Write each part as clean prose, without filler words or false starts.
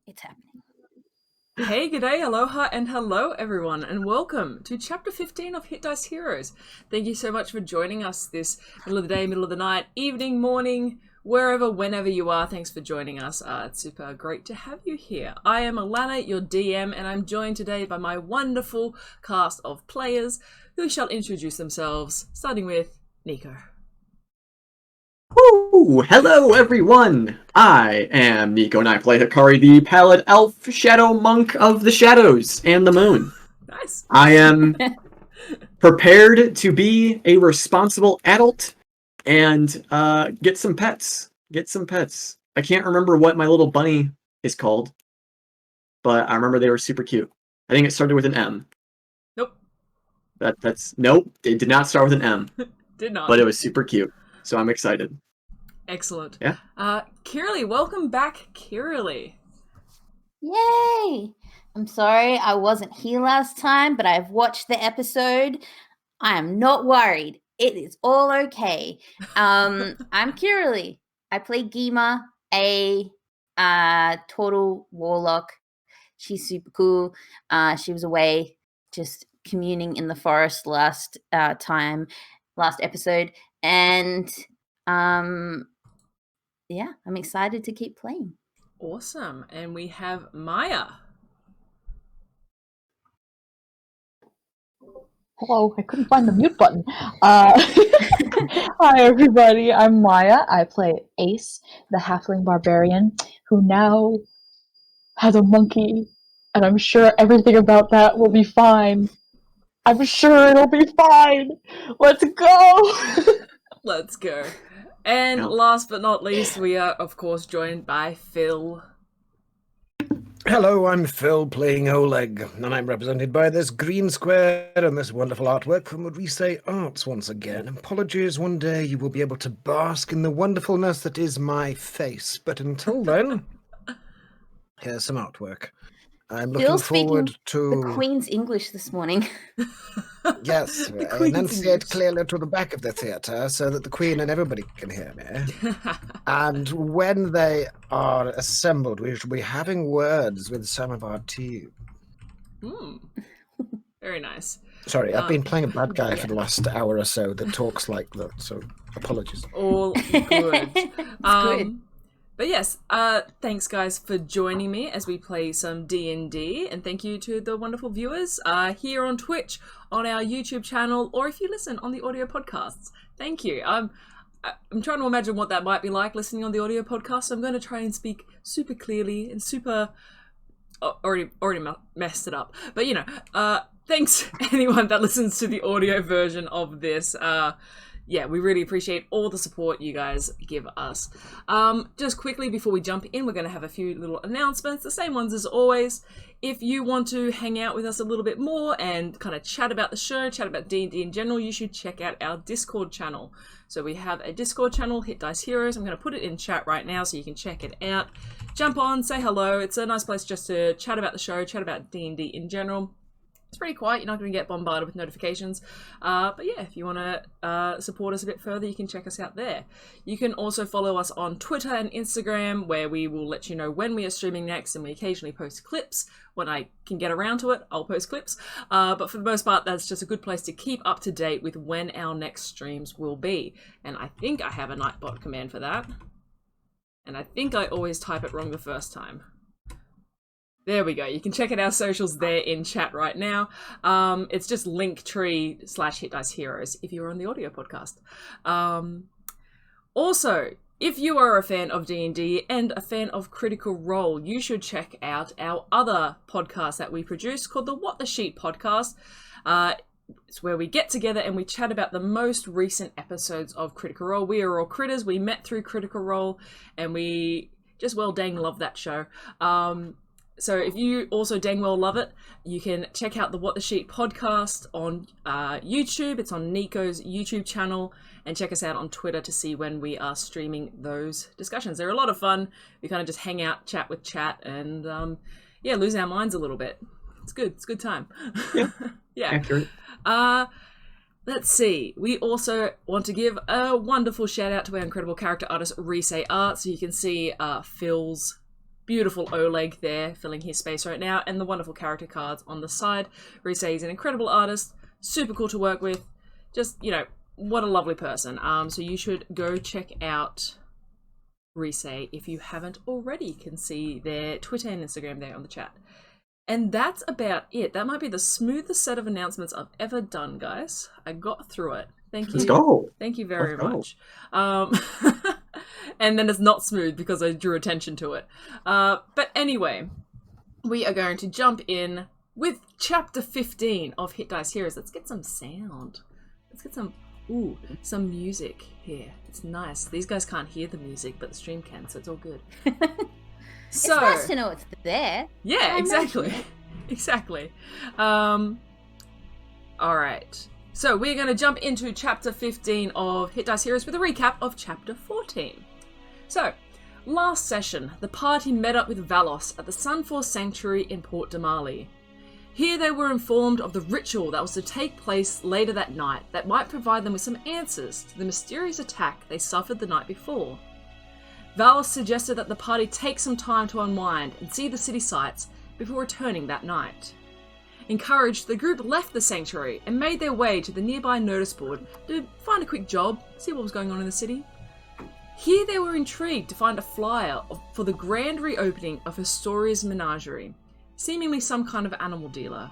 It's happening. Hey, g'day, aloha, and hello everyone, and welcome to Chapter 15 of Hit Dice Heroes. Thank you so much for joining us this middle of the day, middle of the night, evening, morning, wherever, whenever you are. Thanks for joining us. It's super great to have you here. I am Alana, your DM, and I'm joined today by my wonderful cast of players who shall introduce themselves, starting with Nico. Woo! Hello, everyone! I am Nico, and I play Hikari, the Pallid Elf Shadow Monk of the Shadows and the Moon. Nice. I am prepared to be a responsible adult and get some pets. I can't remember what my little bunny is called, but I remember they were super cute. I think it started with an M. Nope. Nope, it did not start with an M. Did not. But it was super cute, so I'm excited. Excellent. Yeah. Kirili, welcome back, Kirili. Yay! I'm sorry I wasn't here last time, but I've watched the episode. I am not worried. It is all okay. I'm Kirili. I play Geema, a total warlock. She's super cool. She was away just communing in the forest last episode, and yeah, I'm excited to keep playing. Awesome. And we have Maya. Hello, I couldn't find the mute button. Hi everybody, I'm Maya. I play Ace, the halfling barbarian, who now has a monkey, and I'm sure everything about that will be fine. I'm sure it'll be fine! Let's go! Let's go. And last but not least, we are, of course, joined by Phil. Hello, I'm Phil playing Oleg, and I'm represented by this green square and this wonderful artwork from Marise Arts once again. Apologies, one day you will be able to bask in the wonderfulness that is my face, but until then, here's some artwork. I'm looking forward to... the Queen's English this morning. Yes, enunciate clearly to the back of the theatre so that the Queen and everybody can hear me. And when they are assembled, we shall be having words with some of our team. Very nice. Sorry, I've been playing a bad guy for the last hour or so that talks like that, so apologies. All good. Good. But yes, thanks guys for joining me as we play some D&D, and thank you to the wonderful viewers here on Twitch, on our YouTube channel, or if you listen on the audio podcasts. Thank you. I'm trying to imagine what that might be like listening on the audio podcast, so I'm going to try and speak super clearly and super... already messed it up. But you know, thanks anyone that listens to the audio version of this. Yeah, we really appreciate all the support you guys give us. Just quickly before we jump in, we're going to have a few little announcements, the same ones as always. If you want to hang out with us a little bit more and kind of chat about the show, chat about D&D in general, you should check out our Discord channel. So we have a Discord channel, Hit Dice Heroes. I'm going to put it in chat right now so you can check it out. Jump on, say hello. It's a nice place just to chat about the show, chat about D&D in general. It's pretty quiet, you're not going to get bombarded with notifications. But yeah, if you want to support us a bit further, you can check us out there. You can also follow us on Twitter and Instagram, where we will let you know when we are streaming next, and we occasionally post clips. When I can get around to it, I'll post clips. But for the most part, that's just a good place to keep up to date with when our next streams will be. And I think I have a Nightbot command for that. And I think I always type it wrong the first time. There we go. You can check out our socials there in chat right now. It's just linktree/HitDiceHeroes if you're on the audio podcast. Also, if you are a fan of D&D and a fan of Critical Role, you should check out our other podcast that we produce called the What the Sheet podcast. It's where we get together and we chat about the most recent episodes of Critical Role. We are all critters. We met through Critical Role and we just well dang love that show. So if you also dang well love it, you can check out the What the Sheet podcast on YouTube. It's on Nico's YouTube channel, and check us out on Twitter to see when we are streaming those discussions. They're a lot of fun. We kind of just hang out, chat with chat, and yeah, lose our minds a little bit. It's good. It's a good time. Yeah. Accurate. Let's see. We also want to give a wonderful shout out to our incredible character artist, Rise Art, so you can see Phil's beautiful Oleg there, filling his space right now, and the wonderful character cards on the side. Rise is an incredible artist, super cool to work with. Just, you know, what a lovely person. So you should go check out Rise if you haven't already. You can see their Twitter and Instagram there on the chat. And that's about it. That might be the smoothest set of announcements I've ever done, guys. I got through it. Thank you. Let's go. Thank you very Let's much. And then it's not smooth because I drew attention to it. But anyway, we are going to jump in with Chapter 15 of Hit Dice Heroes. Let's get some sound. Let's get some music here. It's nice. These guys can't hear the music, but the stream can, so it's all good. So, it's nice to know it's there. Yeah, exactly. Exactly. All right. So we're going to jump into Chapter 15 of Hit Dice Heroes with a recap of Chapter 14. So, last session, the party met up with Valos at the Sunforce Sanctuary in Port Damali. Here they were informed of the ritual that was to take place later that night that might provide them with some answers to the mysterious attack they suffered the night before. Valos suggested that the party take some time to unwind and see the city sights before returning that night. Encouraged, the group left the sanctuary and made their way to the nearby notice board to find a quick job, see what was going on in the city. Here they were intrigued to find a flyer for the grand reopening of Historia's Menagerie, seemingly some kind of animal dealer.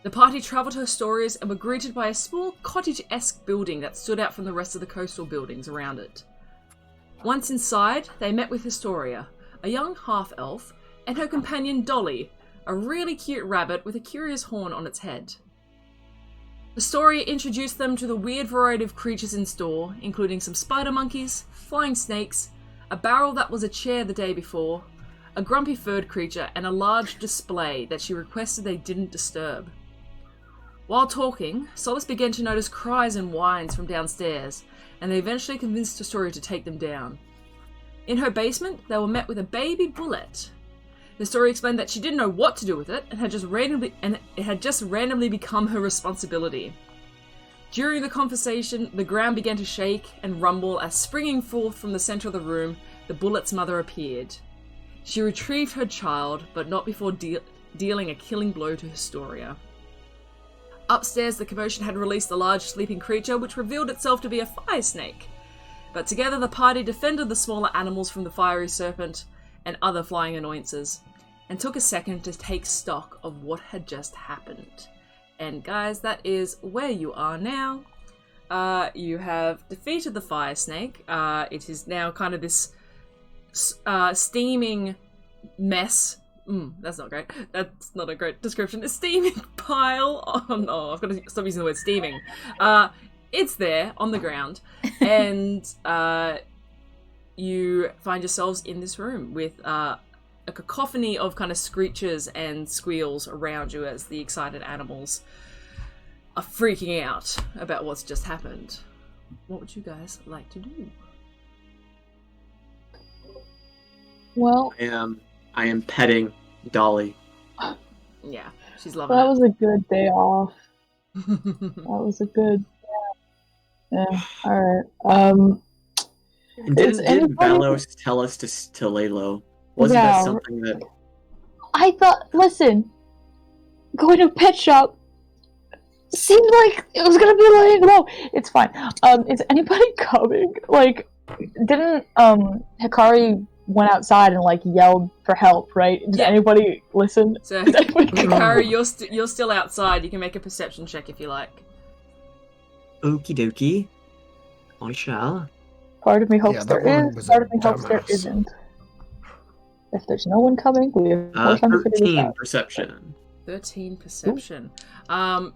The party travelled to Historia's and were greeted by a small cottage-esque building that stood out from the rest of the coastal buildings around it. Once inside, they met with Historia, a young half-elf, and her companion Dolly, a really cute rabbit with a curious horn on its head. Historia introduced them to the weird variety of creatures in store, including some spider monkeys, flying snakes, a barrel that was a chair the day before, a grumpy furred creature, and a large display that she requested they didn't disturb. While talking, Solace began to notice cries and whines from downstairs, and they eventually convinced Historia to take them down. In her basement, they were met with a baby bullet. Historia explained that she didn't know what to do with it, and it had just randomly become her responsibility. During the conversation, the ground began to shake and rumble as, springing forth from the center of the room, the bullet's mother appeared. She retrieved her child, but not before dealing a killing blow to Historia. Upstairs, the commotion had released a large sleeping creature, which revealed itself to be a fire snake. But together the party defended the smaller animals from the fiery serpent and other flying annoyances, and took a second to take stock of what had just happened. And guys, that is where you are now. You have defeated the fire snake. It is now kind of this steaming mess. That's not great. That's not a great description. A steaming pile. Oh no, I've got to stop using the word steaming. It's there on the ground, and you find yourselves in this room with a cacophony of kind of screeches and squeals around you as the excited animals are freaking out about what's just happened. What would you guys like to do? Well, I am petting Dolly. Yeah, she's loving that it. was a good day off. That was a good. Yeah. All right. And did Valos tell us to lay low? Wasn't that something that... I thought, listen, going to a pet shop seemed like it was gonna be laying low. It's fine. Is anybody coming? Like, didn't Hikari went outside and like yelled for help, right? Did anybody listen? So, Hikari, you're still outside. You can make a perception check if you like. Okie dokie. I shall. Part of me hopes that there woman is, was part a of me hopes there dumbass. isn't. If there's no one coming, we have more time to figure this 13 out. perception. 13 perception.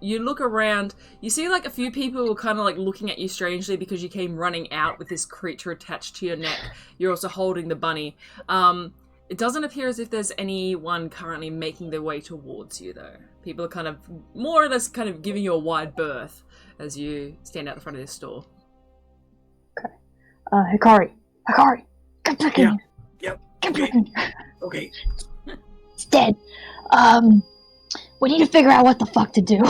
You look around, you see like a few people who are kind of like looking at you strangely because you came running out with this creature attached to your neck. You're also holding the bunny. It doesn't appear as if there's anyone currently making their way towards you though. People are kind of more or less kind of giving you a wide berth as you stand out the front of this store. Okay. Hikari, come back in here. Yep. Come back in here. Okay. It's dead. We need to figure out what the fuck to do.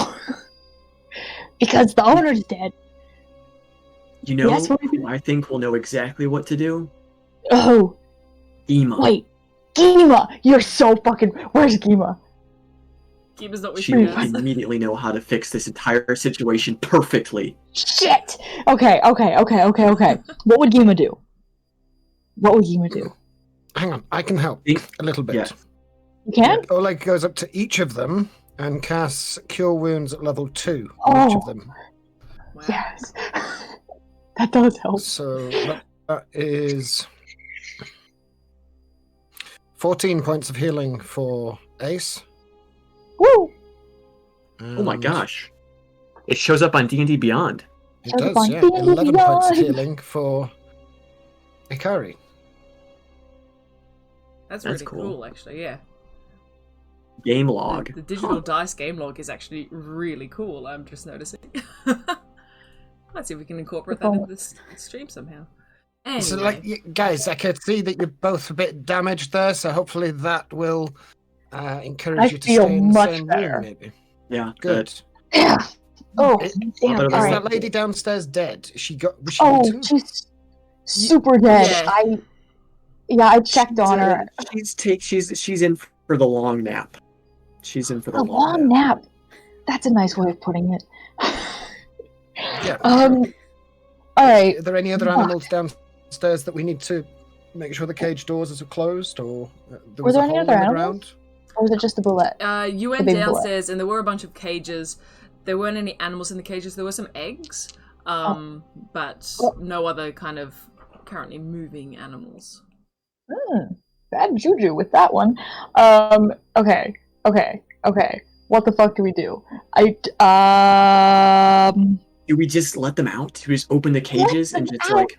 Because the owner's dead. You know, Yes, what do you I think we'll know exactly what to do. Oh, Geema. wait. Geema! You're so fucking... Where's Geema? Geema's not with She you will guys. immediately know how to fix this entire situation perfectly. Shit! Okay. What would Geema do? Hang on, I can help a little bit. Yeah. You can? Oleg goes up to each of them and casts Cure Wounds at level 2 on each of them. Wow. Yes. That does help. So that is 14 points of healing for Ace. Woo! Oh my gosh. It shows up on D&D Beyond. It Shows up does, on yeah. D&D 11 points of Beyond. healing for Hikari. That's That's really cool. cool, actually, yeah. Game log. The digital dice game log is actually really cool, I'm just noticing. Let's see if we can incorporate that into this stream somehow. Anyway. So, guys, I can see that you're both a bit damaged there, so hopefully that will encourage I you to feel stay in the much same better. room, maybe. Yeah, Good. Yeah. Oh, It- damn. Is Is Alright. that lady downstairs dead? Was she Oh, beaten? she's super dead. Yeah. I checked on her. She's in for the long nap. She's in for the A long nap. That's a nice way of putting it. Yeah. Alright. Are there any other animals downstairs that we need to make sure the cage doors are closed, or there Were was there a any hole other in the animals? ground? Or was it just the bullet? You went The big bullet. downstairs and there were a bunch of cages. There weren't any animals in the cages. There were some eggs, but no other kind of currently moving animals. Bad juju with that one. Okay. What the fuck do we do? Do we just let them out? Do we just open the cages and just like...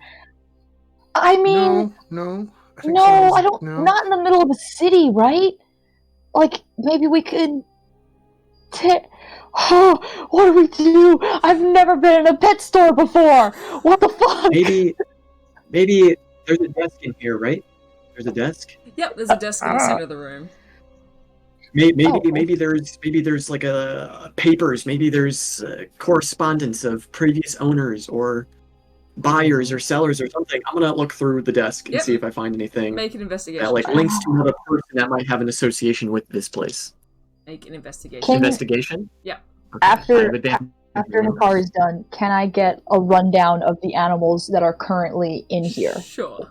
I mean, No. no, I don't. No. Not in the middle of a city, right? Like maybe we could. What do we do? I've never been in a pet store before. What the fuck? Maybe there's a desk in here, right? There's a desk. Yep, there's a desk in the center of the room. Maybe there's like a papers. Maybe there's correspondence of previous owners or buyers or sellers or something. I'm gonna look through the desk and Yep. see if I find anything Make an investigation. that like links to another person that might have an association with this place. Make an investigation. Can- Investigation. Yeah. Okay, I After have advantage. Hikari's done, can I get a rundown of the animals that are currently in here? Sure.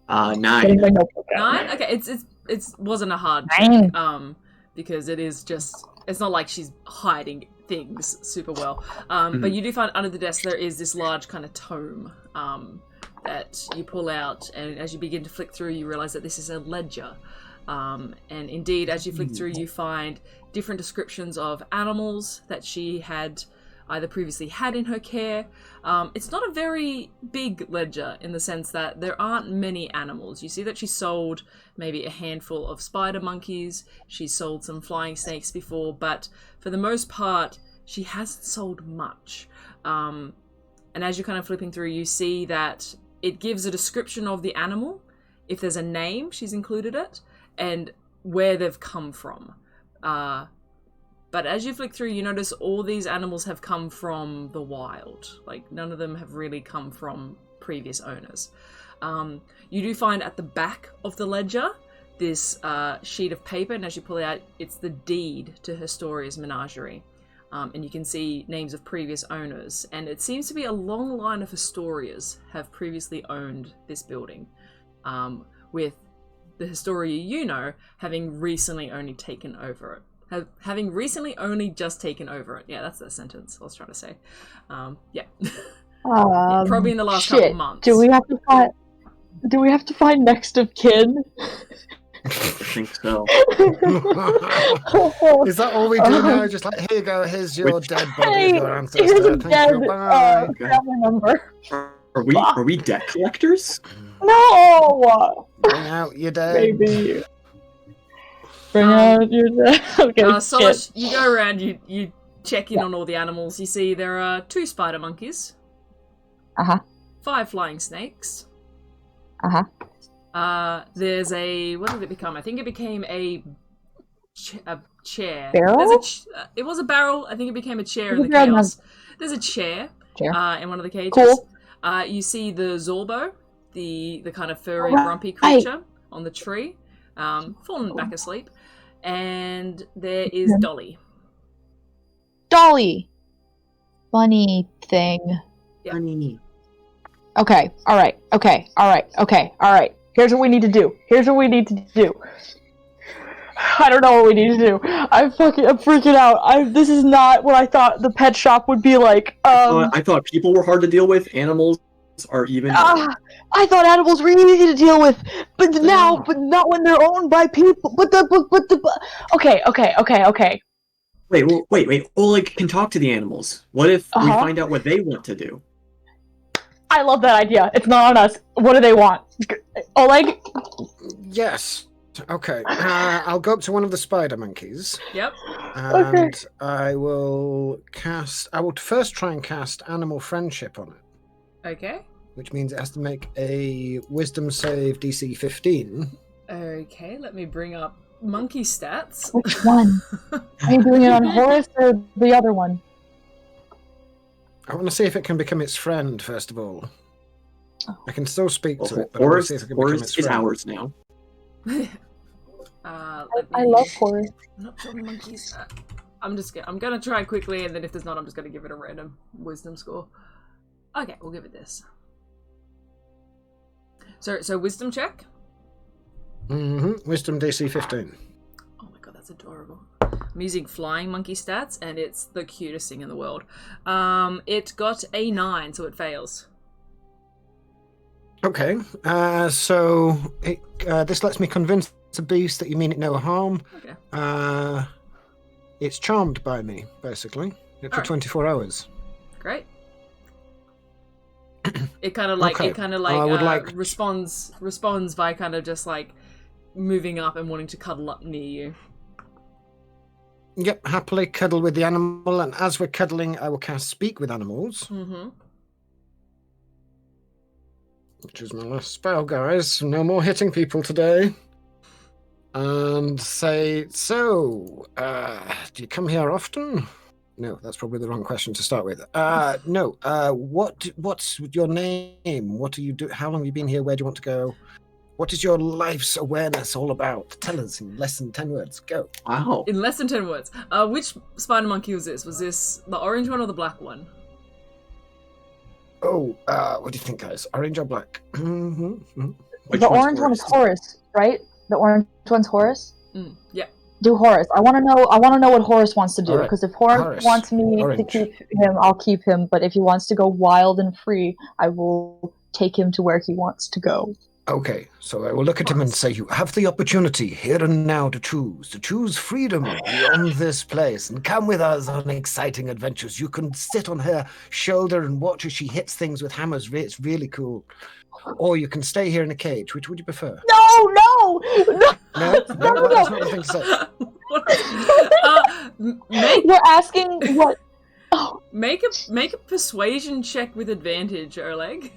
9. Getting my notebook out. 9? Okay, it wasn't a hard 9. check, because it is just, it's not like she's hiding things super well. But you do find under the desk there is this large kind of tome that you pull out, and as you begin to flick through, you realize that this is a ledger. And indeed, as you flick through, you find different descriptions of animals that she had either previously had in her care. It's not a very big ledger in the sense that there aren't many animals. You see that she sold maybe a handful of spider monkeys, she sold some flying snakes before, but for the most part, she hasn't sold much. And as you're kind of flipping through, you see that it gives a description of the animal. If there's a name, she's included it, and where they've come from. But as you flick through, you notice all these animals have come from the wild. Like, none of them have really come from previous owners. You do find at the back of the ledger this sheet of paper, and as you pull it out, it's the deed to Historia's Menagerie. And you can see names of previous owners. And it seems to be a long line of Historias have previously owned this building, with the Historia you know having recently only taken over it. Having recently only just taken over it. Yeah, that's the sentence I was trying to say. Yeah. Yeah, probably in the last couple of months. Do we have to find next of kin? I think so. Is that all we do now? Just like, here you go, here's your dead body, Hey, your here's ancestor. a Thank dead you, bye. family member. Are we debt collectors? No, Bring out your dead. baby. Bring out your dead. Okay, Solace, shit. you go around, you check in on all the animals. You see there are 2 spider monkeys. 5 flying snakes. There's a, what did it become? I think it became a chair. Barrel? It was a barrel. I think it became a chair in the Barrel chaos. There's a chair, Chair. in one of the cages. Cool. You see the Zorbo the kind of furry, grumpy creature on the tree, fallen back asleep. And there is Dolly. Dolly! Funny thing. Yeah. Funny. Okay, alright. Here's what we need to do. I don't know what we need to do. I'm freaking out. This is not what I thought the pet shop would be like. I thought people were hard to deal with. Animals are even. I thought animals were easy to deal with, but not when they're owned by people. Okay. Wait. Oleg can talk to the animals. What if we find out what they want to do? I love that idea. It's not on us. What do they want? Oleg? Yes. Okay. I'll go up to one of the spider monkeys. Yep. And I will first try and cast Animal Friendship on it. Okay. Which means it has to make a Wisdom save DC 15. Okay, let me bring up monkey stats. Which one? Are you doing it on Horace or the other one? I want to see if it can become its friend, first of all. I can still speak to it, but I want Horace to see if it can become its is friend. ours now. I love Horace. Not sure monkeys. I'm gonna try quickly, and then if there's not, I'm just gonna give it a random wisdom score. Okay, we'll give it this. So wisdom check. Wisdom DC 15. Oh my god, that's adorable. I'm using flying monkey stats, and it's the cutest thing in the world. It got a 9, so it fails. Okay, so this lets me convince the beast that you mean it no harm. Okay. It's charmed by me, basically, for 24 hours. Great. It kind of responds by kind of just like moving up and wanting to cuddle up near you. Yep, happily cuddle with the animal, and as we're cuddling, I will cast Speak with Animals. Mm-hmm. Which is my last spell, guys. No more hitting people today. And say, so, do you come here often? No, that's probably the wrong question to start with. No, what's your name? What do you do? How long have you been here? Where do you want to go? What is your life's awareness all about? Tell us in less than 10 words. Go. Wow. In less than 10 words. Which spider monkey was this? Was this the orange one or the black one? Oh, what do you think, guys? Orange or black? The orange one is Horace, right? The orange one's Horace? Yeah. Do Horace. I want to know what Horace wants to do, because if Horace wants me to keep him, I'll keep him, but if he wants to go wild and free, I will take him to where he wants to go. Okay, so I will look at him and say, you have the opportunity here and now to choose freedom beyond this place, and come with us on exciting adventures. You can sit on her shoulder and watch as she hits things with hammers. It's really cool. Or you can stay here in a cage. Which would you prefer? No! That's not the thing to say. You're asking what? Oh. Make a persuasion check with advantage, Oleg.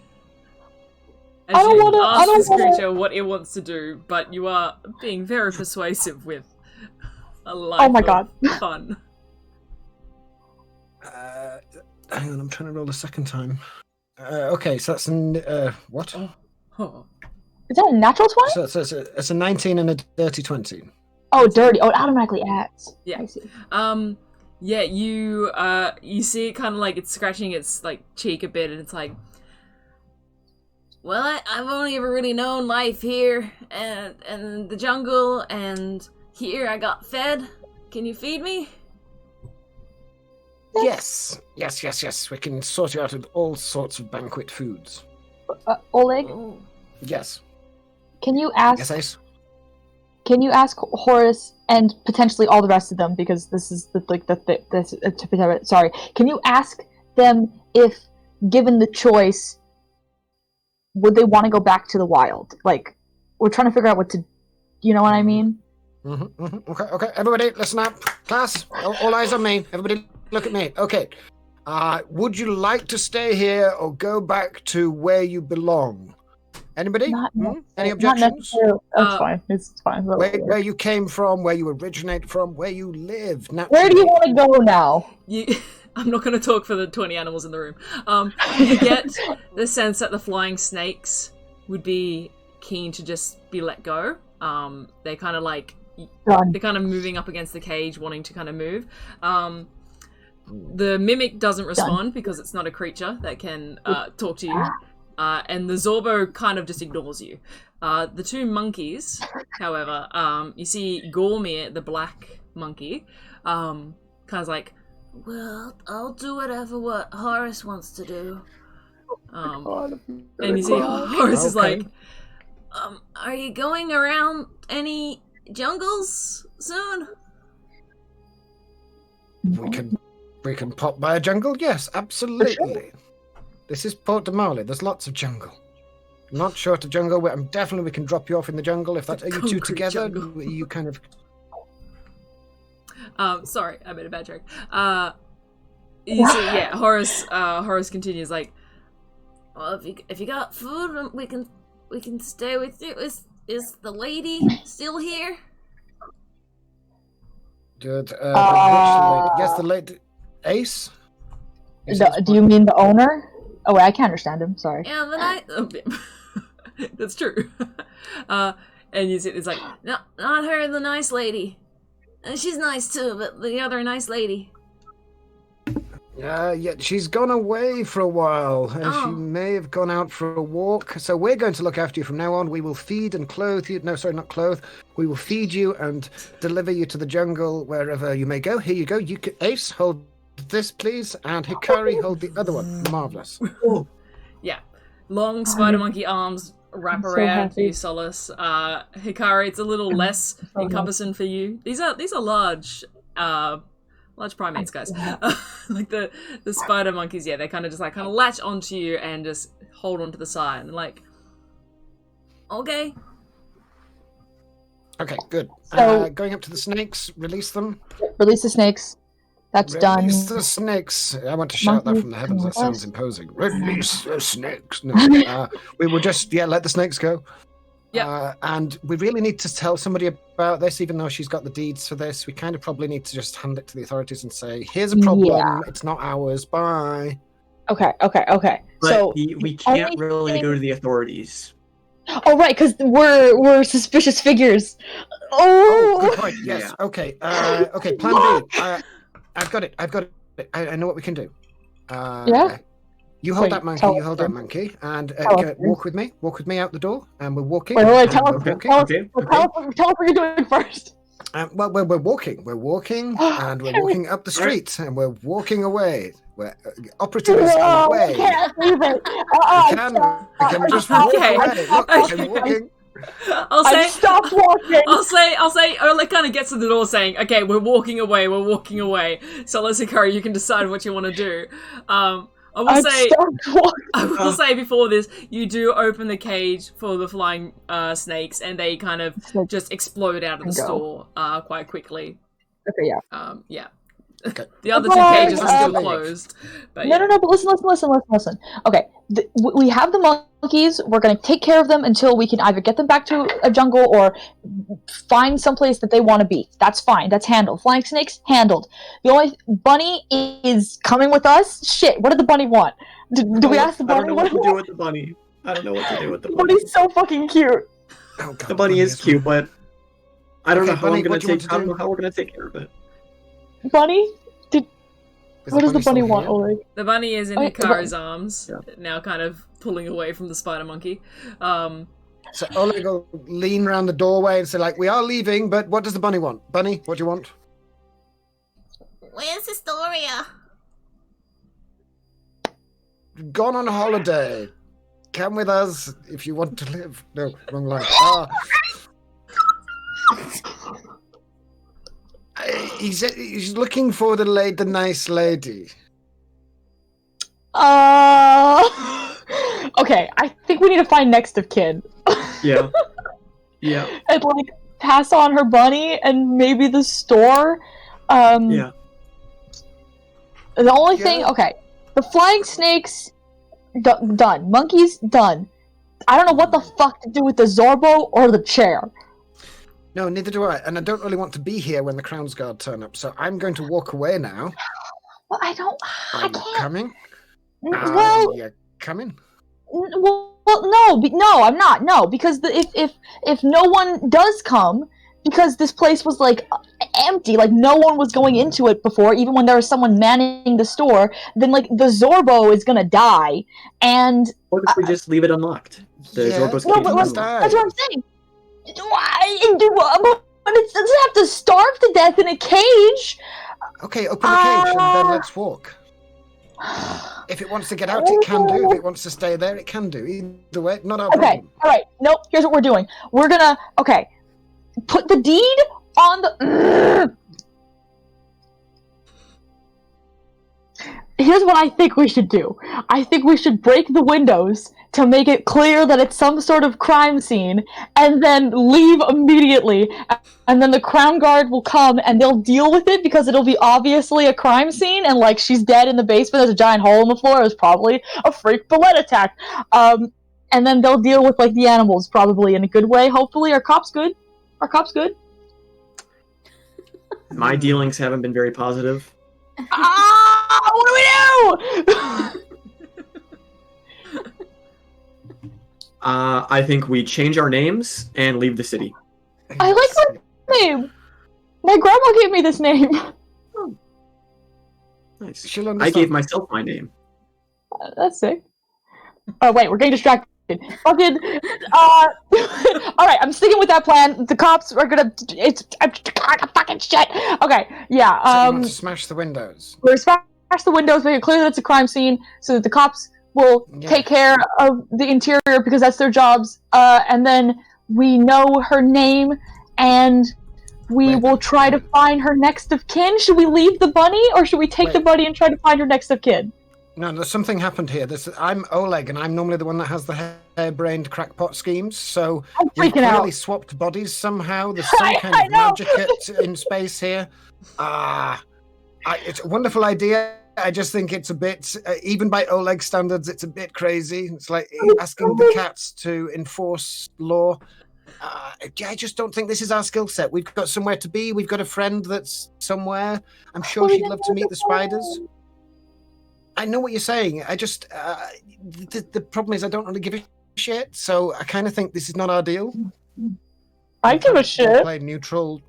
I don't want to ask this creature what it wants to do, but you are being very persuasive with a life of fun. Hang on, I'm trying to roll a second time. Okay, so that's what? Is that a natural 20? So it's a 19 and a dirty 20. Oh, dirty. Oh, it automatically adds. Yeah. I see. Yeah, you see it kind of like it's scratching its like cheek a bit, and it's like, well, I've only ever really known life here and the jungle, and here I got fed. Can you feed me? Yes. We can sort you out with all sorts of banquet foods. Oleg? Oh. Yes. Can you ask... Yes, Ace? Can you ask Horace and potentially all the rest of them, because this is sorry. Can you ask them if, given the choice, would they want to go back to the wild? Like, we're trying to figure out what to... You know what I mean? Okay. Everybody, listen up. Class, all eyes on me. Everybody, look at me. Okay. Would you like to stay here or go back to where you belong? Anybody? Any objections? That's fine. It's fine. Where you came from, where you originate from, where you live. Where do you want to go now? I'm not going to talk for the 20 animals in the room. You get the sense that the flying snakes would be keen to just be let go. They're kind of like Done. they're kind of moving up against the cage, wanting to kind of move. The mimic doesn't respond because it's not a creature that can talk to you, and the Zorbo kind of just ignores you. The two monkeys, however, you see Gormir, the black monkey, kind of like, well, I'll do what Horace wants to do. And you see Horace is like, are you going around any jungles soon? We can pop by a jungle. Yes, absolutely. This is Port de Marley. There's lots of jungle. Not short of jungle. Definitely we can drop you off in the jungle if that. Are you two together? Jungle. You kind of. Sorry, I made a bad joke. You see, yeah, Horace continues like, well, if you got food, we can stay with you. Is the lady still here? Good. Which lady? Yes, the lady. Ace? Do you mean the owner? Oh, wait, I can't understand him. Sorry. Yeah, that's true. And you see, it's like, no, not her, the nice lady. She's nice too, but the other nice lady. Yeah, she's gone away for a while. She may have gone out for a walk. So we're going to look after you from now on. We will feed and clothe you. No, sorry, not clothe. We will feed you and deliver you to the jungle wherever you may go. Here you go. You can, Ace, hold this, please. And Hikari, hold the other one. Marvelous. Yeah. Long spider monkey arms wrap I'm so around happy. you, Solace. Hikari, it's a little less encompassing for you. These are large primates, guys. Like the spider monkeys, yeah, they kind of latch onto you and just hold onto the side and like, okay. Okay, good. So- Going up to the snakes, release them. Release the snakes. That's done. Release the snakes. I want to shout that from the heavens. That sounds imposing. Release the snakes. No, we will just, let the snakes go. Yeah. And we really need to tell somebody about this, even though she's got the deeds for this. We kind of probably need to just hand it to the authorities and say, here's a problem. Yeah. It's not ours. Bye. Okay. But So we can't only really thing- go to the authorities. Oh, right, because we're suspicious figures. Oh, good Oh. point. Yes. Yeah. Okay. Okay. Plan B. I've got it. I know what we can do. Yeah? You hold Wait, that monkey. tell You hold us. that monkey, and Tell us. walk with me. Walk with me out the door, and we're walking. Wait, and tell we're us. walking. Tell us. Okay. Tell us what you're doing first. Well, we're walking. We're walking, and we're walking up the street, and we're walking away. We're operatives Whoa, away. I can't believe it. We can just walk Okay. away. Look, Okay. I'm walking. I stopped walking. I'll say, Oleg kind of gets to the door saying, okay, we're walking away. So let's Hikari, you can decide what you want to do. I will say before this, you do open the cage for the flying snakes, and they kind of just explode out of the store quite quickly. Okay, yeah. Yeah. Okay. The other two cages are still closed. But No, but listen. Okay, we have the monkeys. We're going to take care of them until we can either get them back to a jungle or find someplace that they want to be. That's fine. That's handled. Flying snakes, handled. The only bunny is coming with us. Shit, what did the bunny want? Do we ask the bunny? I don't know what to do with the bunny. I don't know what to do with the The bunny. bunny's so fucking cute. Oh, God, The bunny is cute, but I don't Okay, know how bunny, I'm gonna what do you want take. to I don't do? know how we're gonna take care of it. Bunny? What does the bunny still want, here? Oleg? the bunny is in Oh, Hikari's arms, Yeah. now kind of pulling away from the spider monkey. So Oleg will lean around the doorway and say, like, we are leaving, but what does the bunny want? Bunny, what do you want? Where's Historia? Gone on holiday. Come with us if you want to live. No, wrong line. He's looking for the nice lady. Okay, I think we need to find next of kin. Yeah. Yeah. And like pass on her bunny and maybe the store. Yeah. The only thing, Yeah. okay, the flying snakes, done. Monkeys, done. I don't know what the fuck to do with the Zorbo or the chair. No, neither do I. And I don't really want to be here when the Crown's Guard turn up, so I'm going to walk away now. Well, I Are you can't. coming? Well, Are you coming? well, no, I'm not. No, because if no one does come, because this place was like empty, like no one was going into it before, even when there was someone manning the store, then like the Zorbo is gonna die, and What if we just leave it unlocked? The Zorbo's no, cage but is unlocked. that's what I'm saying. But it doesn't have to starve to death in a cage. Okay, open the cage and then let's walk. If it wants to get out, it can do. If it wants to stay there, it can do. Either way, not our problem. All right. Nope. Here's what we're doing. We're gonna put the deed on the. Here's what I think we should do. I think we should break the windows to make it clear that it's some sort of crime scene, and then leave immediately. And then the Crown Guard will come, and they'll deal with it, because it'll be obviously a crime scene, and, like, she's dead in the basement, there's a giant hole in the floor, it was probably a freak bullet attack. And then they'll deal with, like, the animals, probably, in a good way, hopefully. Are cops good? My dealings haven't been very positive. What do we do? I think we change our names and leave the city. I like my name. My grandma gave me this name. Nice. I gave myself my name. That's sick. Oh wait, we're getting distracted. Fucking. All right, I'm sticking with that plan. The cops are gonna. I'm fucking shit. Okay, yeah. So you want to smash the windows? We're smash the windows, make it clear that it's a crime scene, so that the cops will take care of the interior, because that's their jobs. And then we know her name, and we will try to find her next of kin. Should we leave the bunny, or should we take the bunny and try to find her next of kin? No, there's something happened here. I'm Oleg, and I'm normally the one that has the hair-brained crackpot schemes. So you've clearly swapped bodies somehow. There's some kind of magic in space here. It's a wonderful idea. I just think it's a bit, even by Oleg standards, it's a bit crazy. It's like asking the cats to enforce law. I just don't think this is our skill set. We've got somewhere to be. We've got a friend that's somewhere. I'm sure she'd love to meet the spiders. I know what you're saying. I just, the problem is I don't really give a shit. So I kind of think this is not our deal. I give a shit. Play neutral.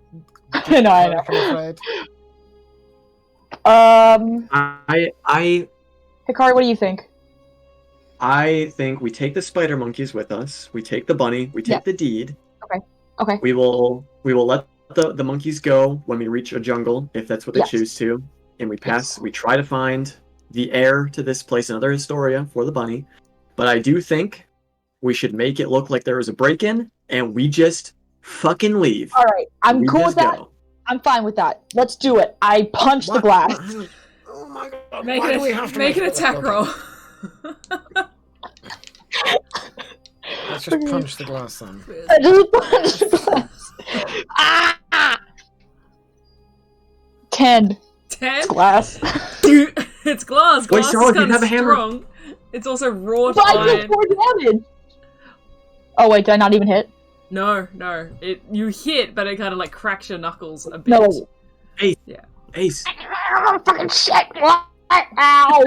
I know. I'm afraid. Hikari, what do you think? I think we take the spider monkeys with us. We take the bunny. We take the deed. Okay. We will let the monkeys go when we reach a jungle, if that's what they choose to, and we pass. We try to find the heir to this place, another Historia for the bunny. But I do think we should make it look like there was a break-in, and we just fucking leave. All right, I'm cool with that. I'm fine with that. Let's do it. I punch the glass. Oh my god! Make an attack roll. Let's just punch the glass then. I just punch the glass. 10. 10? It's glass. It's glass. Wait, Glass Charlotte, is you have a hammer. strong. It's also wrought But I iron. did 4 damage. Oh wait, did I not even hit? No. You hit, but it kind of like cracks your knuckles a bit. No. Ace. Fucking shit. Ow.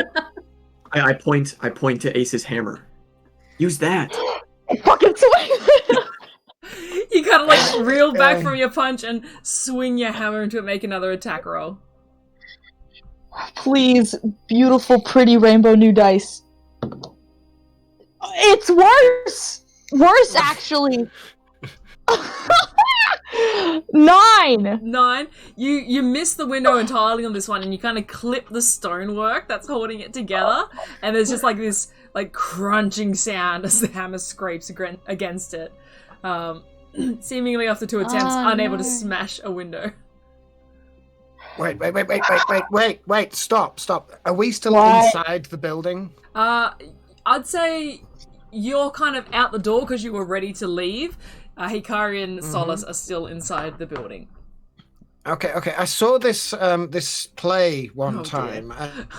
I point to Ace's hammer. Use that. Fucking swing. You kind of like reel back from your punch and swing your hammer into it, make another attack roll. Please, beautiful, pretty rainbow new dice. It's worse. Worse, actually. 9. 9. You miss the window entirely on this one, and you kind of clip the stonework that's holding it together, and there's just like this like crunching sound as the hammer scrapes against it. Seemingly after 2 attempts, unable to smash a window. Wait, stop. Are we still inside the building? I'd say you're kind of out the door because you were ready to leave. Hikari and Solace are still inside the building. Okay. I saw this this play one time,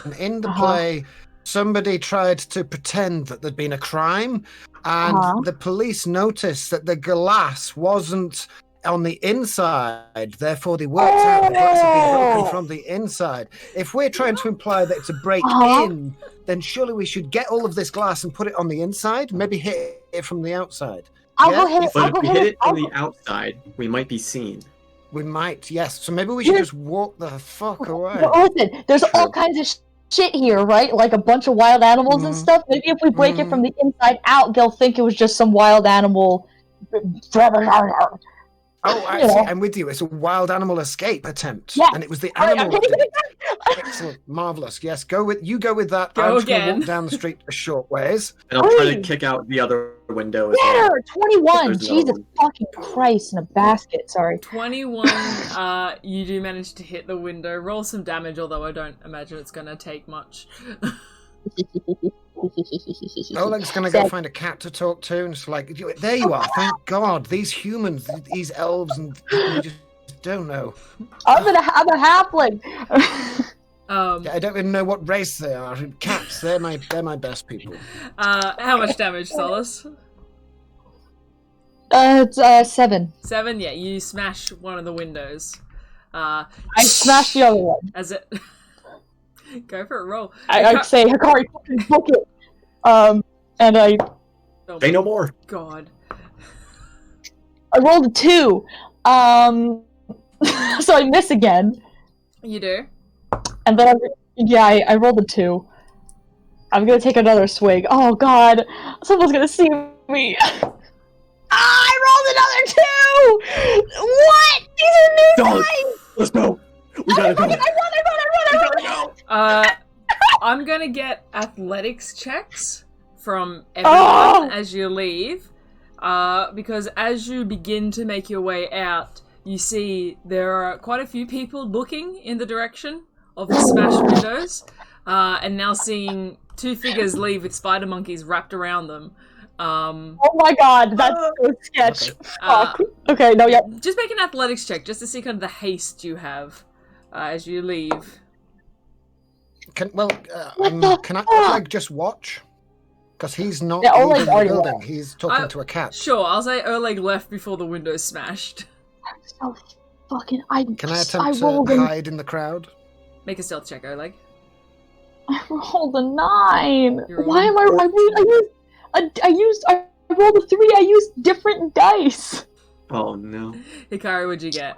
and in the play, somebody tried to pretend that there'd been a crime, and the police noticed that the glass wasn't on the inside. Therefore, they worked out the glass had been broken from the inside. If we're trying to imply that it's a break in, then surely we should get all of this glass and put it on the inside. Maybe hit it from the outside. I'll go hit it. But I'll if go we hit hit it. it from the outside, we might be seen. We might, yes. So maybe we should just walk the fuck away. But listen, there's all kinds of shit here, right? Like a bunch of wild animals and stuff. Maybe if we break it from the inside out, they'll think it was just some wild animal. Oh, I see. I'm with you. It's a wild animal escape attempt. Yes. And it was the animal. Excellent. Marvellous. Yes, go with that. Go I'm just going to again. walk down the street a short ways. And I'll try to kick out the other window as well. Better! 21! There's another Jesus one. fucking Christ, in a basket, sorry. 21, you do manage to hit the window. Roll some damage, although I don't imagine it's going to take much. Oleg's going to go find a cat to talk to, and it's like, there you are, thank God. These humans, these elves, and you just don't know. I'm a halfling! I don't even know what race they are. Cats, they're my best people. How much damage, Solace? It's 7. 7? Yeah, you smash one of the windows. I smashed the other one. As it... Go for it, roll. I'd say, Hikari, fucking book it! And I Say no more. God. rolled a 2. So I miss again. You do? And then I rolled a 2. I'm gonna take another swig. Oh god, someone's gonna see me. I rolled another 2! What? These are new Don't. dice! Let's go. We gotta go. I run! I'm gonna get athletics checks from everyone as you leave. Because as you begin to make your way out, you see there are quite a few people looking in the direction of the smashed windows, and now seeing 2 figures leave with spider monkeys wrapped around them. Oh my god, that's so sketch. Fuck. Okay, no, yeah. Just make an athletics check, just to see kind of the haste you have as you leave. Can I Oleg just watch? Because he's not Yeah, leaving Oleg's the already building. left. He's talking to a cat. Sure, I'll say Oleg left before the windows smashed. I'm so fucking. Can I attempt to rolled hide in the crowd? Make a stealth check, Oleg. I rolled a 9. You're Why am I rolled a 3. I used different dice. Oh no. Hikari, what'd you get?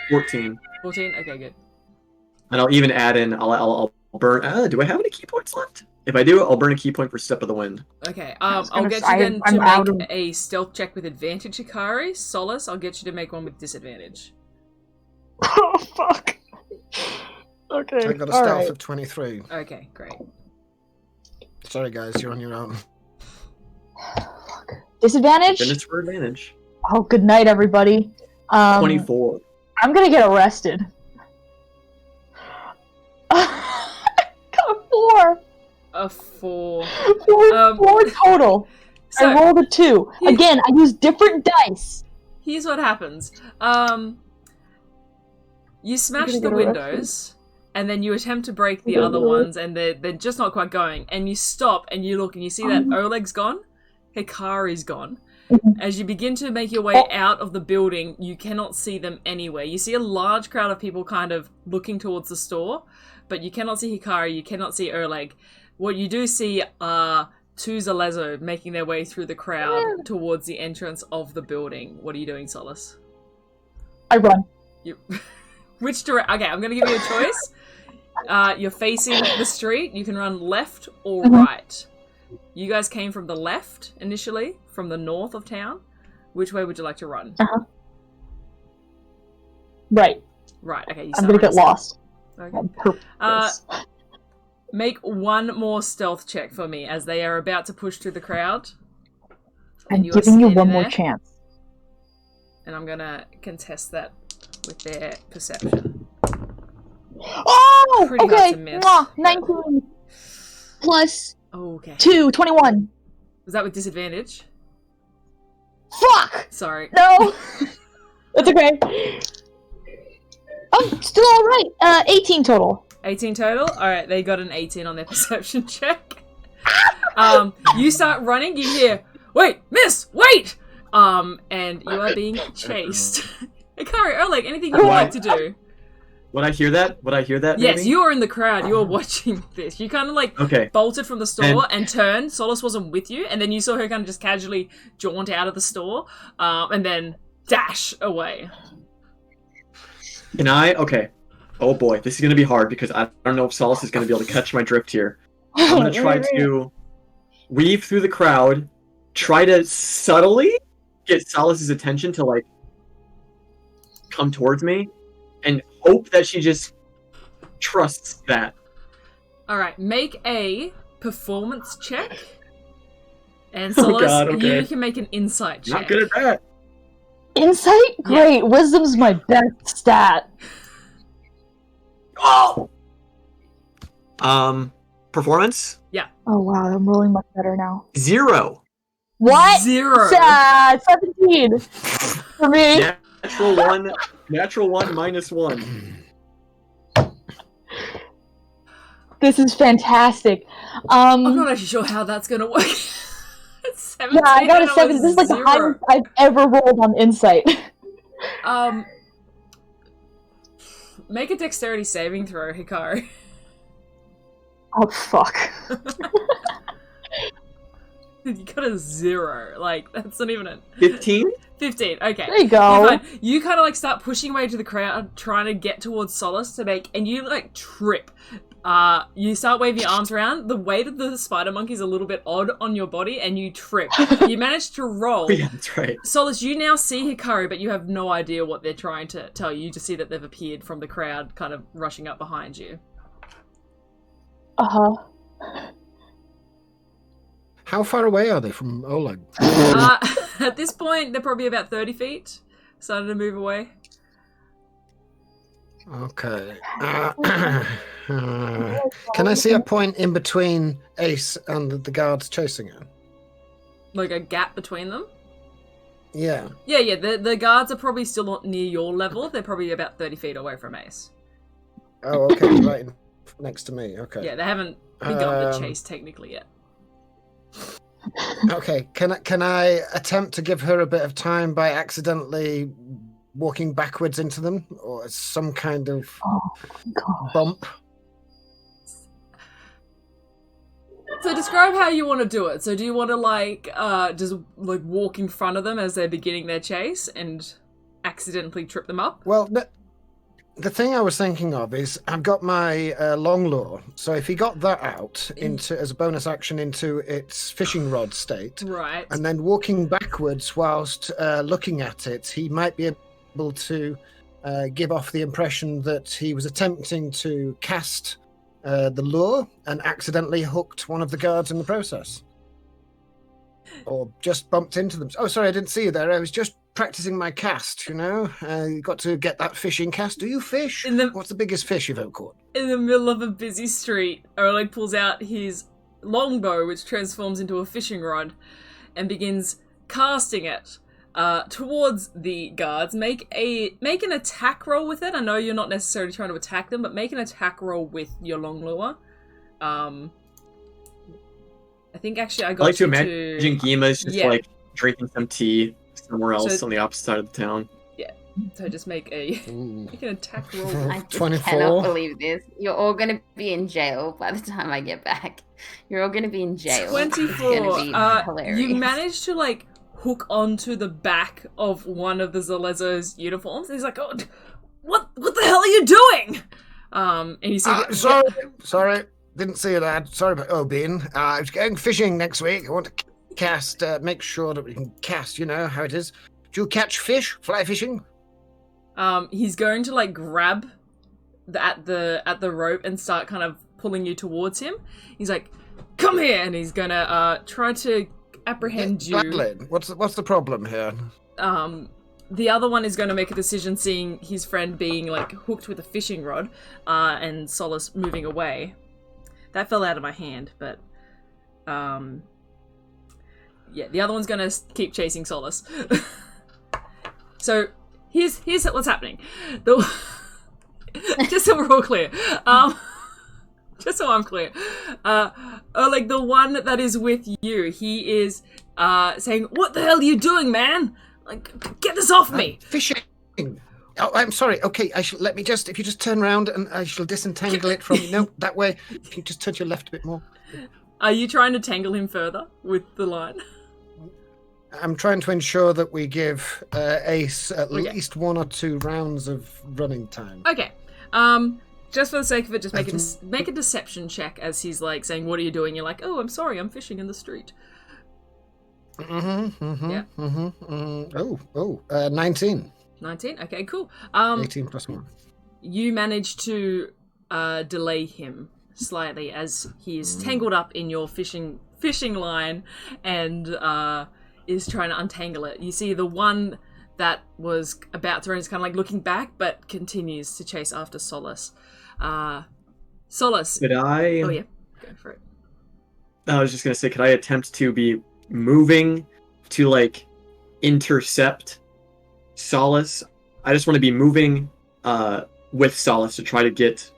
14. 14? Okay, good. And I'll even add in. I'll burn. Do I have any key points left? If I do, I'll burn a key point for Step of the Wind. Okay, was I'll gonna get say, you then I'm out to of- make a stealth check with advantage, Hikari. Solace, I'll get you to make one with disadvantage. Oh fuck. Okay. I got a stealth of 23. Okay, great. Sorry guys, you're on your own. Disadvantage? Then it's for advantage. Oh, good night, everybody. 24. I'm gonna get arrested. Got a 4. A 4. 4 total. So, I rolled a 2. Again, I used different dice. here's what happens. You smash gonna the get windows, and then you attempt to break the other ones, and they're just not quite going. And you stop, and you look, and you see that Oleg's gone, Hikari's gone. As you begin to make your way out of the building, you cannot see them anywhere. You see a large crowd of people kind of looking towards the store, but you cannot see Hikari, you cannot see Oleg. What you do see are 2 Zhellezo making their way through the crowd towards the entrance of the building. What are you doing, Solace? I run. You... Which direction? Okay, I'm going to give you a choice. You're facing the street. You can run left or right. You guys came from the left initially, from the north of town. Which way would you like to run? Right. Right, okay. You I'm gonna get lost. Okay. On purpose. Make one more stealth check for me as they are about to push through the crowd. I'm And you are giving you standing one more there, chance. And I'm going to contest that with their perception. Oh! Pretty hard Okay. to miss. 19 plus Okay. 2, 21. Was that with disadvantage? Fuck! Sorry. No! It's okay. I'm still alright. 18 total. 18 total? Alright, they got an 18 on their perception check. You start running, you hear, "Wait, miss, wait!" and you are being chased. Hikari, Oleg, anything you'd like to do? Would I hear that? Yes, maybe? you are in the crowd. You are watching this. You kind of like bolted from the store and turned. Solace wasn't with you, and then you saw her kind of just casually jaunt out of the store, and then dash away. Can I? Okay. Oh boy, this is gonna be hard because I don't know if Solace is gonna be able to catch my drift here. I'm gonna try to weave through the crowd, try to subtly get Solace's attention to like come towards me, and hope that she just trusts that. Alright, make a performance check. And Solace, you can make an insight check. Not good at that. Insight? Great. Yeah. Wisdom's my best stat. Oh! Performance? Yeah. Oh wow, I'm rolling much better now. 0. What? 0. 17 for me. Natural one minus 1. This is fantastic. I'm not actually sure how that's gonna work. 17, yeah, I got a 7. This is like 0. the highest I've ever rolled on insight. Make a dexterity saving throw, Hikari. Oh fuck. You got a 0. Like, that's not even a... 15? 15, okay. There you go. You kind of like start pushing away to the crowd, trying to get towards Solace to make... And you like trip. You start waving your arms around. The weight of the spider monkey is a little bit odd on your body, and you trip. You manage to roll. Yeah, that's right. Solace, you now see Hikari, but you have no idea what they're trying to tell you. You just see that they've appeared from the crowd, kind of rushing up behind you. Uh-huh. How far away are they from Oleg? At this point, they're probably about 30 feet. Starting to move away. Okay. Can I see a point in between Ace and the guards chasing her? Like a gap between them? Yeah. Yeah. The guards are probably still not near your level. They're probably about 30 feet away from Ace. Oh, okay. Right next to me. Okay. Yeah, they haven't begun the chase technically yet. Okay. Can I attempt to give her a bit of time by accidentally walking backwards into them, or some kind of bump? So describe how you want to do it. So do you want to like just like walk in front of them as they're beginning their chase and accidentally trip them up? Well, the thing I was thinking of is I've got my long lure, so if he got that out into as a bonus action into its fishing rod state, right, and then walking backwards whilst looking at it, he might be able to give off the impression that he was attempting to cast the lure and accidentally hooked one of the guards in the process. Or just bumped into them. Oh, sorry, I didn't see you there. I was just practicing my cast, you know? You got to get that fishing cast. Do you fish? What's the biggest fish you've ever caught? In the middle of a busy street, Oleg pulls out his longbow, which transforms into a fishing rod, and begins casting it towards the guards. Make an attack roll with it. I know you're not necessarily trying to attack them, but make an attack roll with your long lure. I think actually I got I like to you imagine Geema's just like drinking some tea somewhere else on the opposite side of the town. Yeah. So just make an attack roll. I just 24. cannot believe this. You're all going to be in jail by the time I get back. You're all going to be in jail. 24. It's going to be hilarious. You managed to like hook onto the back of one of the Zhellezo's uniforms. And he's like, "Oh, what the hell are you doing?" And you see, sorry, didn't see that. Sorry about Obin. I was going fishing next week. I want to cast. Make sure that we can cast. You know how it is. Do you catch fish? Fly fishing? He's going to like grab at the rope and start kind of pulling you towards him. He's like, "Come here!" And he's gonna try to apprehend you. What's the problem here? The other one is going to make a decision, seeing his friend being like hooked with a fishing rod, and Solace moving away. That fell out of my hand, but yeah, the other one's going to keep chasing Solace. So here's what's happening. Just so we're all clear. Just so I'm clear. Oleg, the one that is with you, he is saying, "What the hell are you doing, man? Like, get this off me!" Fishing. Oh, I'm sorry. Okay, let me just. If you just turn around, and I shall disentangle it from. No, that way. If you just touch your left a bit more. Are you trying to tangle him further with the line? I'm trying to ensure that we give Ace at least 1 or 2 rounds of running time. Okay. Just for the sake of it, just make a deception check as he's like saying, "What are you doing?" You're like, "Oh, I'm sorry, I'm fishing in the street." Yeah. 19. 19. Okay, cool. 18 plus 1. You manage to delay him slightly as he is tangled up in your fishing line and is trying to untangle it. You see the one that was about to run is kind of like looking back, but continues to chase after Solace. Solace. Could I? Oh yeah, go for it. I was just gonna say, could I attempt to be moving to like intercept Solace? I just want to be moving with Solace to try to get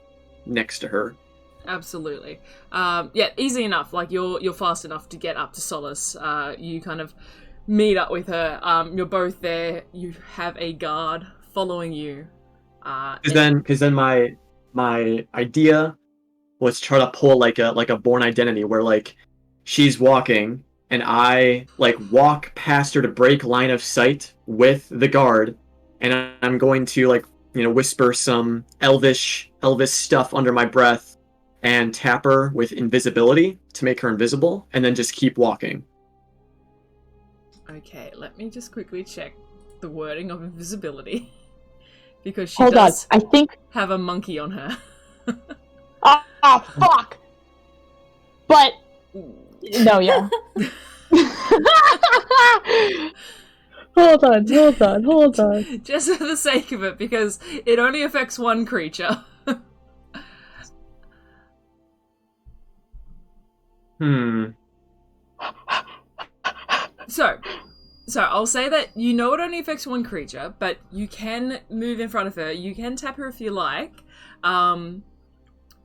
next to her. Absolutely. Yeah, easy enough. Like you're fast enough to get up to Solace. You kind of meet up with her. You're both there. You have a guard following you. Because then my idea was try to pull like a Born Identity where like she's walking and I like walk past her to break line of sight with the guard, and I'm going to like whisper some elvish stuff under my breath and tap her with invisibility to make her invisible, and then just keep walking. Okay, let me just quickly check the wording of invisibility. Because she Hold on, does I think... have a monkey on her. Ah, fuck! But... No, yeah. Hold on. Just for the sake of it, because it only affects one creature. So I'll say that it only affects one creature, but you can move in front of her. You can tap her if you like,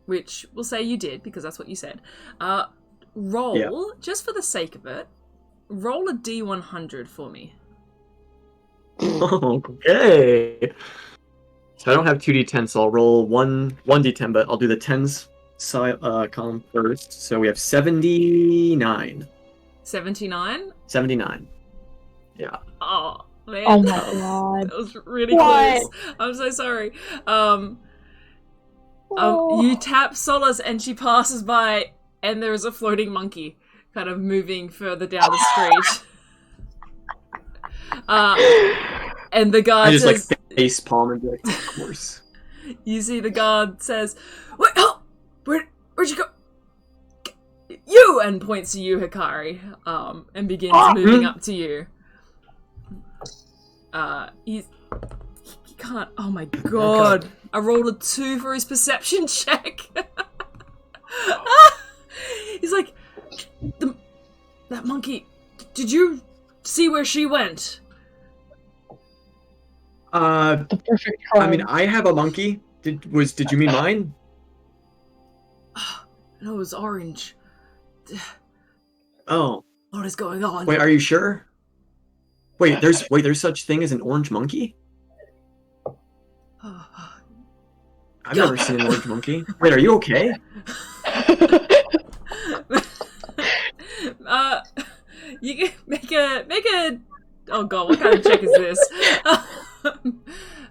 which we'll say you did because that's what you said. Roll, just for the sake of it, roll a D100 for me. Okay. So I don't have 2d10, so I'll roll 1d10, but I'll do the 10s column first. So we have 79. 79? 79. Yeah. Oh, man. Oh my god. That was really close. I'm so sorry. You tap Solace and she passes by and there is a floating monkey kind of moving further down the street. And the guard says... I just like face palm and be like, of course. You see the guard says, "Wait, oh! Where'd you go? You!" and points to you, Hikari, and begins moving up to you. He can't. Oh my god! Okay. I rolled a 2 for his perception check. He's like, that monkey. Did you see where she went? The perfect crime. I mean, I have a monkey. Did you mean mine? No, it was orange. Oh. What is going on? Wait, are you sure? Wait, there's such thing as an orange monkey? I've never seen an orange monkey. Wait, are you okay? You can make a. Oh god, what kind of check is this?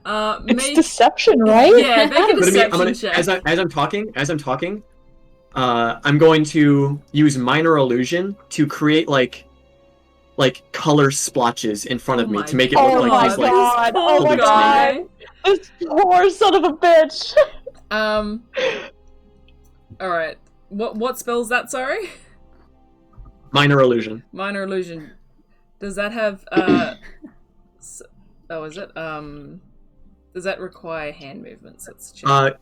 It's deception, right? Yeah, make a deception check. As I'm talking, I'm going to use minor illusion to create like color splotches in front of me to make it look like he's like. Oh my god! This poor son of a bitch. All right. What spell's that? Sorry. Minor illusion. Minor illusion. Does that have oh, is it? Does that require hand movements? Let's check.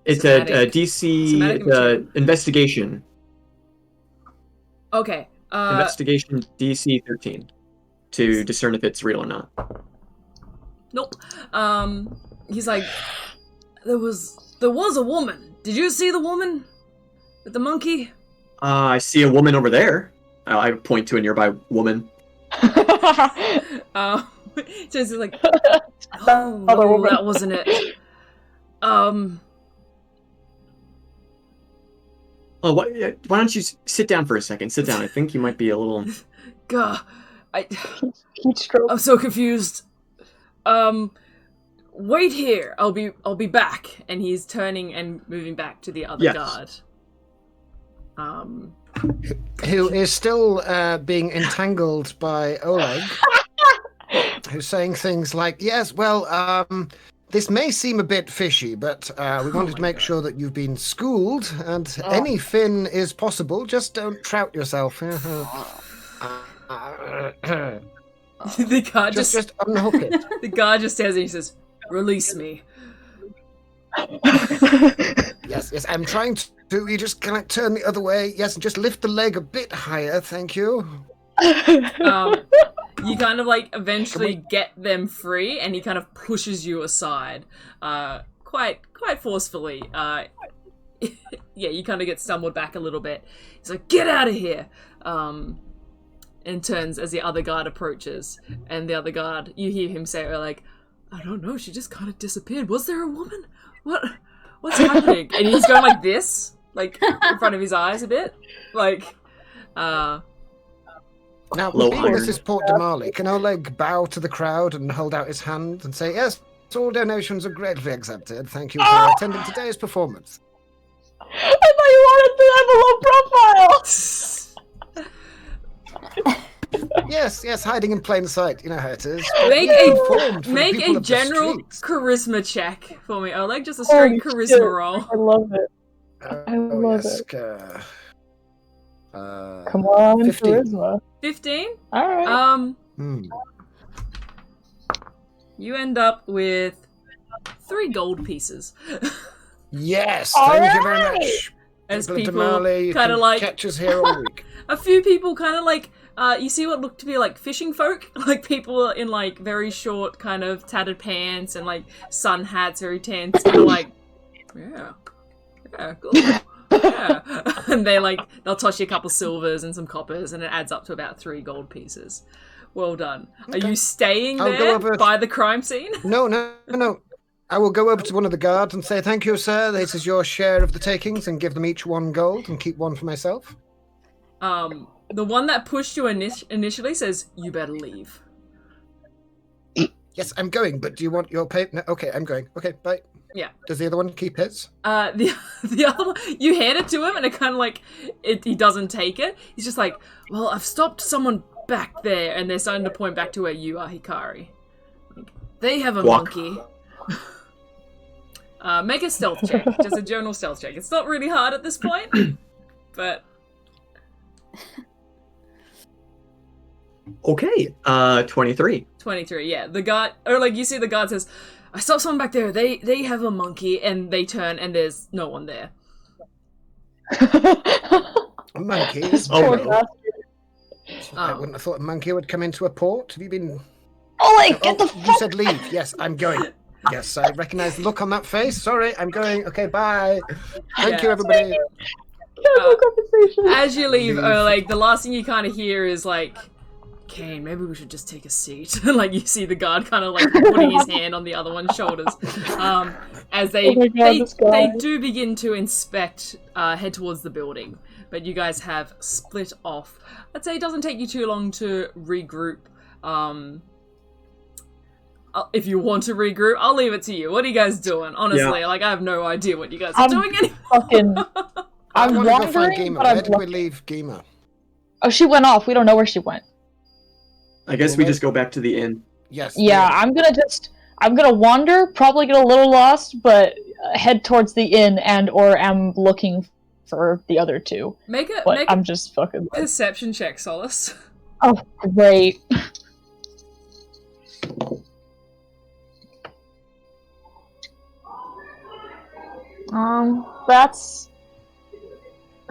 It's a DC investigation. Okay. Investigation DC 13 to discern if it's real or not. Nope. He's like, there was a woman. Did you see the woman with the monkey? I see a woman over there. I point to a nearby woman. Just like, Other no, woman. that wasn't it. Oh, why don't you sit down for a second? Sit down. I think you might be a little... God, Heat stroke. I'm so confused. Wait here. I'll be back. And he's turning and moving back to the other guard. Who is still being entangled by Oleg, who's saying things like, yes, well, this may seem a bit fishy, but we wanted to make sure that you've been schooled, and any fin is possible, just don't trout yourself. The guard just unhook it. The guard just says, and he says, "Release me." Yes, I'm trying to. You just kind of turn the other way. Yes, and just lift the leg a bit higher. Thank you. You kind of like eventually get them free, and he kind of pushes you aside, quite forcefully. Yeah, you kind of get stumbled back a little bit. He's like, "Get out of here!" And turns as the other guard approaches, and the other guard, you hear him say, like, "I don't know. She just kind of disappeared. Was there a woman? What's happening?" And he's going like this, like in front of his eyes a bit, like, Now, Low being iron. this is Port de Marley, can Oleg bow to the crowd and hold out his hand and say, yes, all donations are gratefully accepted. Thank you for attending today's performance. I thought you wanted the low profile. Yes, hiding in plain sight. You know how it is. make Informed from make people a of the general streets. charisma check for me, Oleg. Just a straight Holy charisma shit. roll. I love it. I love yes. it. Come Come on, 15. charisma. 15. Alright. You end up with 3 gold pieces. Yes, All thank you very right. much. As People of people Damali, you kind of can like catch us here all week. a few people kind of like you see what look to be like fishing folk, like people in like very short kind of tattered pants and like sun hats, very tense, kind of like yeah, cool. Yeah. And they'll toss you a couple silvers and some coppers, and it adds up to about 3 gold pieces. Well done. Okay. Are you staying I'll go there over- by the crime scene? No. I will go over to one of the guards and say, thank you, sir. This is your share of the takings, and give them each 1 gold and keep 1 for myself. The one that pushed you initially says, "You better leave." Yes, I'm going, but do you want your pay? No, okay, I'm going. Okay, bye. Yeah. Does the other one keep his? The other one, you hand it to him, and it kind of like he doesn't take it. He's just like, "Well, I've stopped someone back there," and they're starting to point back to where you are, Hikari. Like, they have a Walk. monkey. Make a stealth check, just a general stealth check. It's not really hard at this point, but Okay, 23. 23. Yeah, the guard, or like you see, the guard says, "I saw someone back there. They have a monkey," and they turn, and there's no one there. A monkey? Is Oh, Poor no. bastard. I wouldn't have thought a monkey would come into a port. Have you been... Oleg, get the you fuck. said leave. Yes, I'm going. Yes, I recognise the look on that face. Sorry, I'm going. Okay, bye. Thank you, Yeah. everybody. No compensation. As you leave, Leave. Oleg, the last thing you kind of hear is like, "Kane, maybe we should just take a seat." Like you see the guard kind of like putting his hand on the other one's shoulders. As they Oh my God, this guy. they do begin to inspect, head towards the building, but you guys have split off. I'd say it doesn't take you too long to regroup. If you want to regroup, I'll leave it to you. What are you guys doing? Honestly, like I have no idea what you guys are I'm doing anymore. Fucking. I I'm want to go find wandering, Geema. but Where I'm did we looking. leave Geema? Oh, she went off. We don't know where she went. I guess we just go back to the inn. Yes. Yeah, I'm gonna wander, probably get a little lost, but head towards the inn or am looking for the other 2. Make But I'm just fucking. a perception check, Solace. Oh, great. That's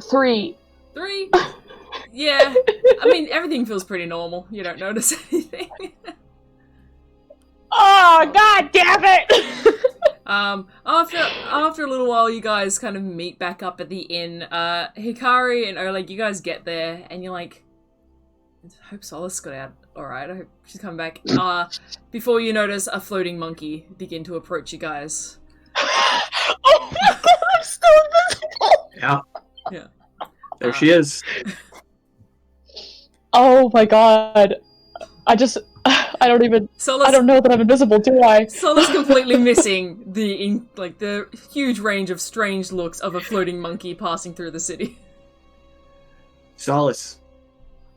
3. 3. Yeah. I mean, everything feels pretty normal. You don't notice anything. Oh, god damn it! After a little while, you guys kind of meet back up at the inn. Hikari and Oleg, you guys get there, and you're like, I hope Solace got out alright. I hope she's coming back. Before you notice a floating monkey begin to approach you guys. Oh my god, I'm still invisible! Yeah. There she is. Oh my god. I don't know that I'm invisible, do I? Solace completely missing the huge range of strange looks of a floating monkey passing through the city. Solace.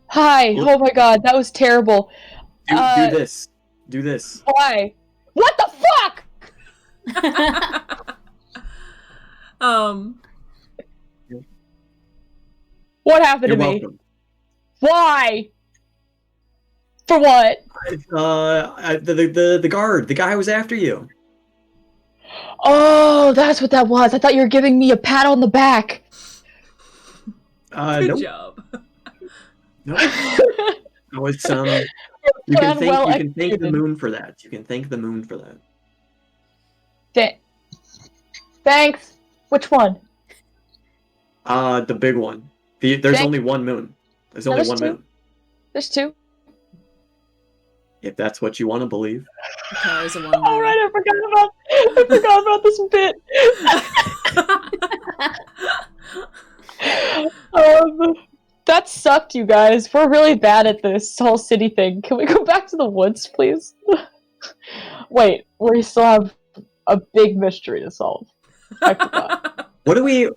Hi. Look. Oh my god, that was terrible. Do this. Do this. Why? What the fuck? What happened You're to me? welcome. Why? For what? The guard, the guy who was after you. Oh, that's what that was. I thought you were giving me a pat on the back. Good Nope. job. Nope. No, it's you can thank the moon for that. You can thank the moon for that. Thanks. Which one? The big one. There's only one moon. There's only one two. moon. There's two. If that's what you want to believe. Hikari's a one. All right, I forgot about this bit. That sucked, you guys. We're really bad at this whole city thing. Can we go back to the woods, please? Wait, we still have a big mystery to solve. I forgot. What do we tell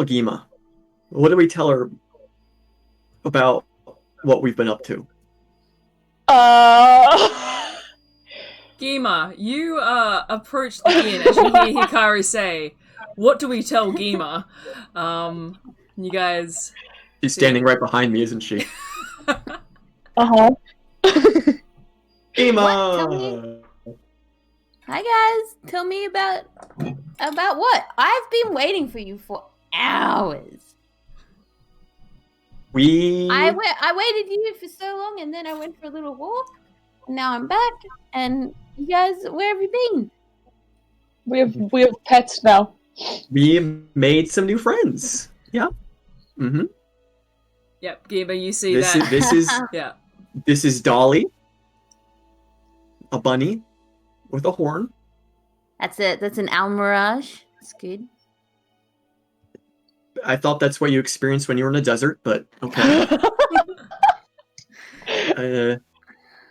Geema? What do we tell her about what we've been up to? Geema, you approach the inn as you hear Hikari say, "What do we tell Geema?" You guys. She's standing right behind me, isn't she? Uh-huh. Geema! Hi guys, tell me about what? I've been waiting for you for hours. I waited you for so long, and then I went for a little walk, and now I'm back. And you guys, where have you been? We have pets now. We made some new friends. Yeah. Mm-hmm. Yep, Geema, you see This that. is Yeah. This is Dolly, a bunny with a horn. That's an Almirage. That's good. I thought that's what you experienced when you were in a desert, but okay.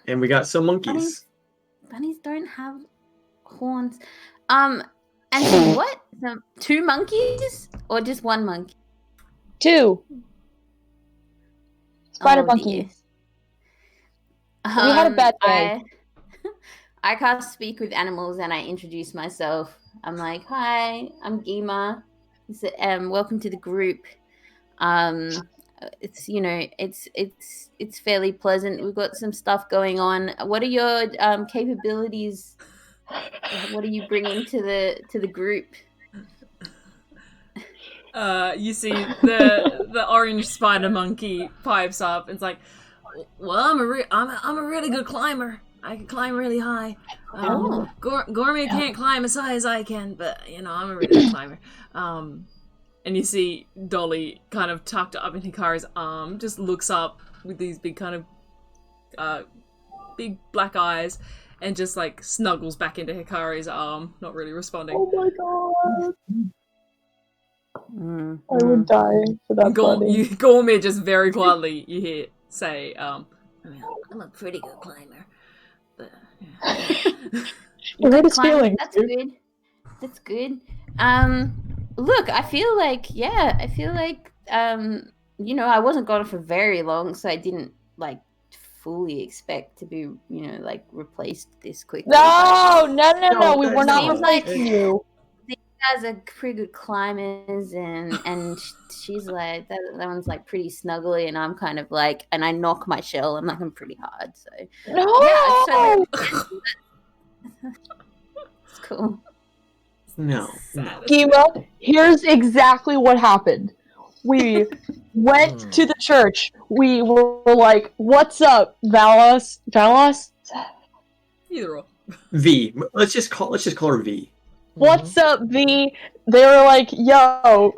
And we got some monkeys. Bunnies don't have horns. And so what? So 2 monkeys or just 1 monkey? 2 spider Oh, monkeys. dear. We had a bad day. I can't speak with animals, and I introduce myself. I'm like, "Hi, I'm Geema. Welcome to the group. It's it's fairly pleasant. We've got some stuff going on. What are your capabilities? What are you bringing to the group?" You see the orange spider monkey pipes up and it's like, "Well, I'm a really good climber. I can climb really high. Gourmet can't climb as high as I can, but I'm a really good climber." And you see Dolly kind of tucked up in Hikari's arm, just looks up with these big kind of big black eyes, and just like snuggles back into Hikari's arm, not really responding. Oh my god. I would die for that bunny. Gourmet just very quietly, you hear say, "I'm a pretty good climber." But, You hurt his feelings. That's good. That's good. Look, I feel like I wasn't gone for very long, so I didn't fully expect to be replaced this quickly. No, we were not No. replacing you. These guys are pretty good climbers, and she's like that one's like pretty snuggly, and I'm kind of like, and I knock my shell. I'm knocking pretty hard, so No. it's cool. No. Geema, here's exactly what happened. We went to the church. We were like, "What's up, Valos?" Either or. V. Let's just call her V. What's up, V? They were like, yo,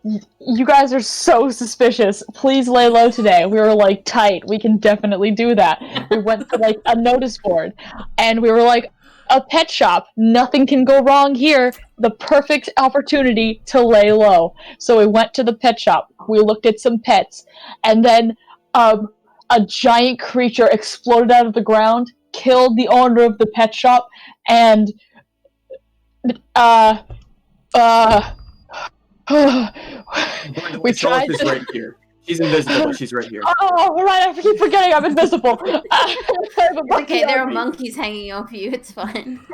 you guys are so suspicious. Please lay low today. We were like, tight. We can definitely do that. We went to like a notice board, and we were like, a pet shop. Nothing can go wrong here. The perfect opportunity to lay low. So we went to the pet shop. We looked at some pets, and then a giant creature exploded out of the ground, killed the owner of the pet shop, and we tried Solace is right here. She's invisible, but she's right here. Oh, right, I keep forgetting I'm invisible. Okay, there are monkeys hanging off you. It's fine.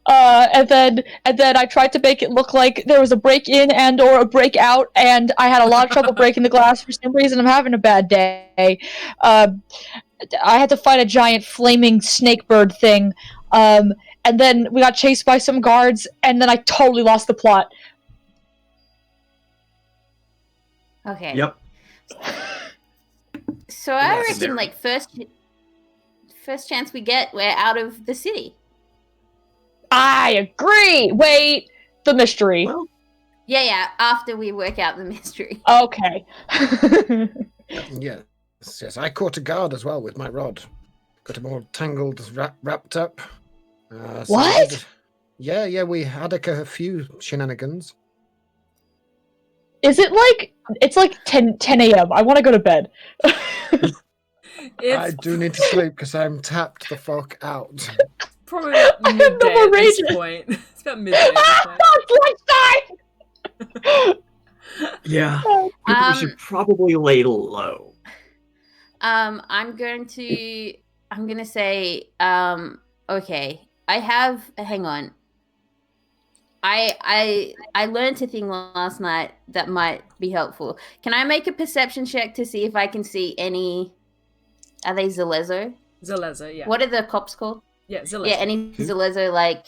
And then I tried to make it look like there was a break-in and or a break-out, and I had a lot of trouble breaking the glass for some reason. I'm having a bad day. I had to fight a giant flaming snake bird thing. And then we got chased by some guards, and then I totally lost the plot. Okay. Yep. So I Yes. reckon, like, first chance we get, we're out of the city. I agree! Wait, the mystery. Well, Yeah, after we work out the mystery. Okay. Yes. I caught a guard as well with my rod. Got him all tangled, wrapped up. What? Yeah, we had a few shenanigans. Is it like... It's like 10 a.m. I want to go to bed. I do need to sleep because I'm tapped the fuck out. Probably about I have midday no at this rages. point. It's about midday at this point. It's lunchtime! yeah. We should probably lay low. I'm gonna say, okay. Hang on. I learned a thing last night that might be helpful. Can I make a perception check to see if I can see any? Are they Zhellezo? Zhellezo, yeah. What are the cops called? Yeah, Zhellezo. Yeah, any Zhellezo like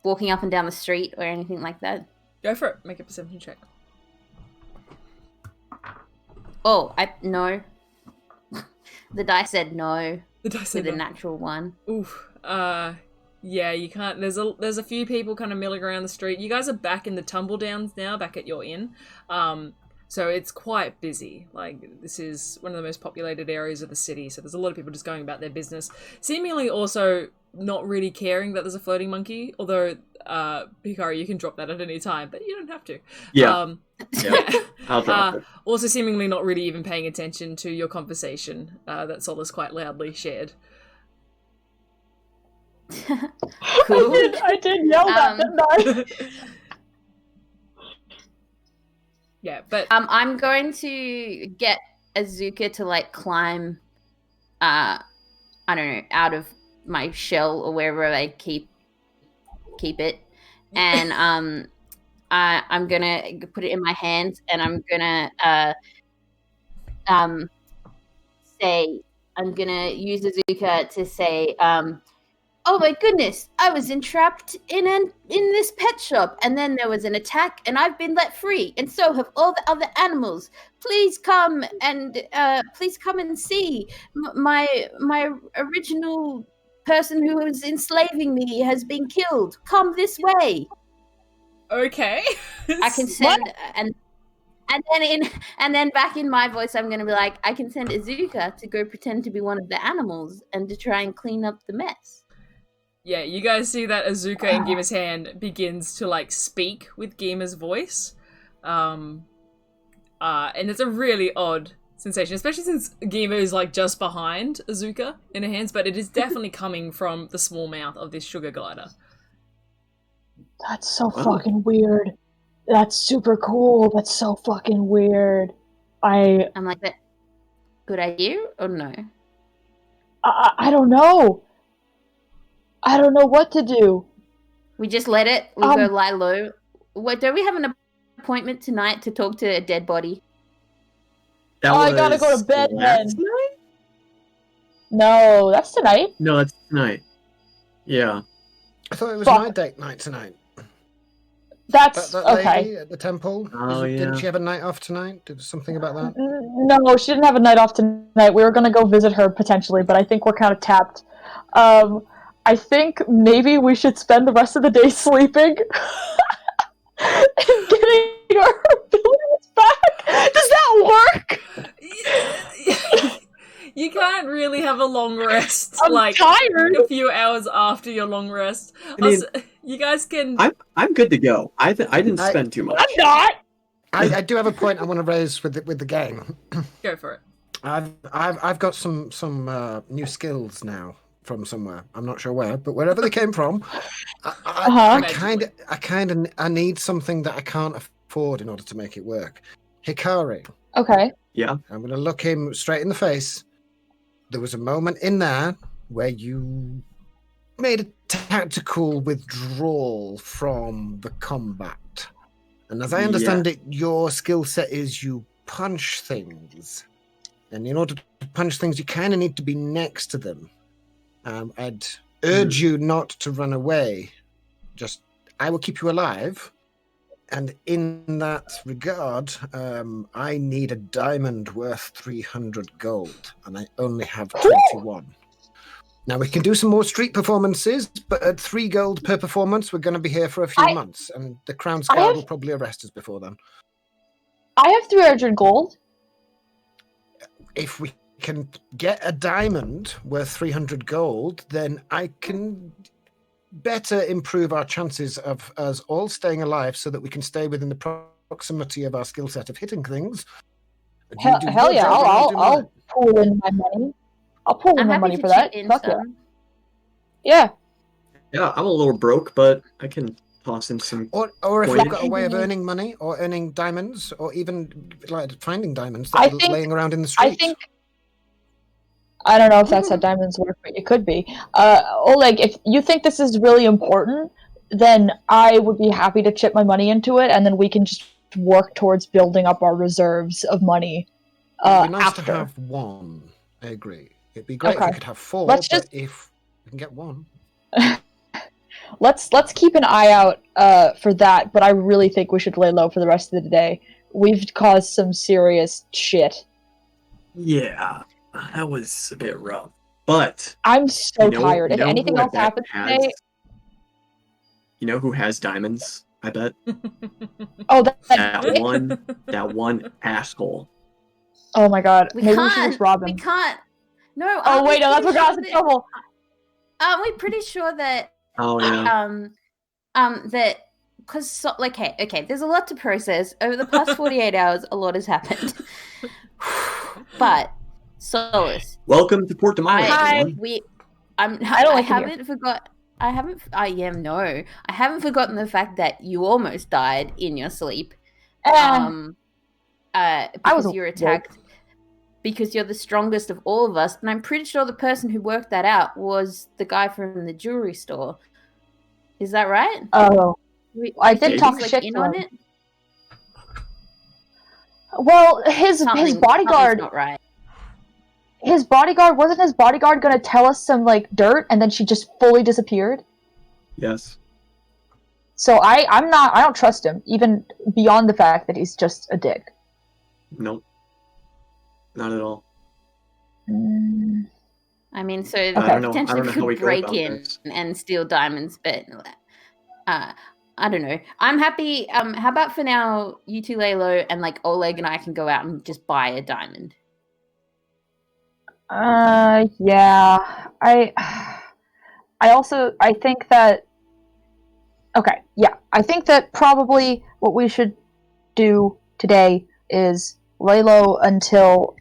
walking up and down the street or anything like that? Go for it. Make a perception check. Oh, no. The die said no The dice with said a no. natural one. Oof. Yeah, you can't. There's a few people kind of milling around the street. You guys are back in the tumble downs now, back at your inn. So it's quite busy. Like, this is one of the most populated areas of the city, so there's a lot of people just going about their business. Seemingly also not really caring that there's a floating monkey, although, Hikari, you can drop that at any time, but you don't have to. Yeah. I'll drop it. Also seemingly not really even paying attention to your conversation that Solace quite loudly shared. Cool. I did yell that, didn't I? Yeah, but I'm going to get Azuka to like climb, I don't know, out of my shell or wherever I keep it, and I'm gonna put it in my hands, and I'm gonna use Azuka to say, oh my goodness, I was entrapped in this pet shop, and then there was an attack, and I've been let free, and so have all the other animals. Please come and see. My original person who was enslaving me has been killed. Come this way. okay. I can send and then back in my voice, I'm gonna be like, I can send Azuka to go pretend to be one of the animals and to try and clean up the mess. Yeah, you guys see that Azuka in Geema's hand begins to, like, speak with Geema's voice. And it's a really odd sensation, especially since Geema is, like, just behind Azuka in her hands, but it is definitely coming from the small mouth of this sugar glider. That's so fucking weird. That's super cool. That's so fucking weird. I'm like, that good idea or no? I don't know. I don't know what to do. We just let it. We go lie low. What? Don't we have an appointment tonight to talk to a dead body? I gotta go to bed then. Night? No, that's tonight. No, that's tonight. Yeah. I thought it was my date night tonight. That's That okay. lady at the temple. Oh, yeah. Didn't she have a night off tonight? Did something about that? No, she didn't have a night off tonight. We were gonna go visit her potentially, but I think we're kind of tapped. I think maybe we should spend the rest of the day sleeping and getting our abilities back. Does that work? You can't really have a long rest. I'm tired. A few hours after your long rest. I mean, you guys can. I'm good to go. I didn't spend too much. I'm not. I do have a point I want to raise with the game. Go for it. I've got some new skills now from somewhere. I'm not sure where, but wherever they came from, I kind of need something that I can't afford in order to make it work. Hikari. Okay. Yeah. I'm going to look him straight in the face. There was a moment in there where you made a tactical withdrawal from the combat. And as I understand it, your skill set is you punch things. And in order to punch things, you kind of need to be next to them. I'd urge you not to run away. Just, I will keep you alive. And in that regard, I need a diamond worth 300 gold. And I only have 21. Now, we can do some more street performances, but at 3 gold per performance, we're going to be here for a few months. And the Crown's Guard will probably arrest us before then. I have 300 gold. If we can get a diamond worth 300 gold, then I can better improve our chances of us all staying alive so that we can stay within the proximity of our skill set of hitting things. Hell yeah, I'll pull in my money. I'll pull in my money for that. Fuck yeah. Yeah. Yeah, I'm a little broke, but I can toss in some. Or if we've got a way of earning money, or earning diamonds, or even like finding diamonds that are laying around in the streets. I don't know if that's how diamonds work, but it could be. Oleg, if you think this is really important, then I would be happy to chip my money into it, and then we can just work towards building up our reserves of money. It'd be nice after. to have one. I agree. It'd be great if we could have 4, but if we can get 1. Let's keep an eye out for that, but I really think we should lay low for the rest of the day. We've caused some serious shit. Yeah, that was a bit rough. But I'm so tired. If anything else happens today... You know who has diamonds, I bet? Oh, that one asshole. Oh my god. Maybe we should just rob him. We can't. No. Oh wait, no, that's what got us in trouble. Aren't we pretty sure that... Oh, yeah. That... Because, okay, there's a lot to process. Over the past 48 hours, a lot has happened. But, Solace. Welcome to Port Demolish. I haven't forgotten the fact that you almost died in your sleep. Because you're attacked. Because you're the strongest of all of us, and I'm pretty sure the person who worked that out was the guy from the jewelry store. Is that right? Oh, I did talk shit to him. Well, his bodyguard. Not right. His bodyguard wasn't his bodyguard going to tell us some dirt, and then she just fully disappeared. Yes. So I don't trust him, even beyond the fact that he's just a dick. Nope. Not at all. I mean, so they potentially could break in and steal diamonds, but I don't know. I'm happy. How about for now, you two lay low, and Oleg and I can go out and just buy a diamond. Yeah. I think that. Okay. Yeah. I think that probably what we should do today is lay low until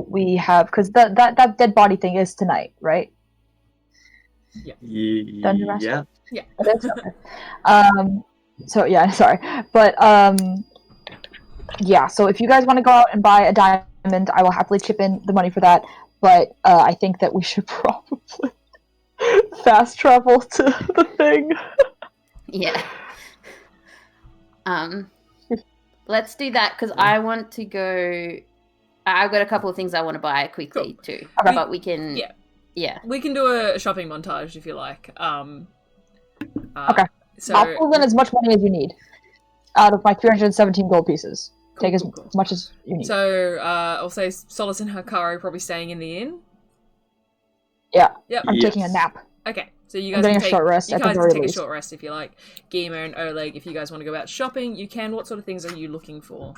we have, because that dead body thing is tonight, right? Yeah. Dungeon Master? Yeah. Okay. So yeah, sorry, but yeah. So if you guys want to go out and buy a diamond, I will happily chip in the money for that. But I think that we should probably fast travel to the thing. Yeah. Let's do that, because I want to go... I've got a couple of things I want to buy quickly, too. Okay. But we can... Yeah. We can do a shopping montage, if you like. Okay. So... I'll pull in as much money as you need out of my 317 gold pieces. Take as much as you need. So, I'll say Solace and Hikari are probably staying in the inn. Yeah, Yep. I'm taking a Yes. nap. Okay, so you I'm guys getting can a short rest you at the guys can very take least. a short rest if you like. Geema and Oleg, if you guys want to go out shopping, you can. What sort of things are you looking for?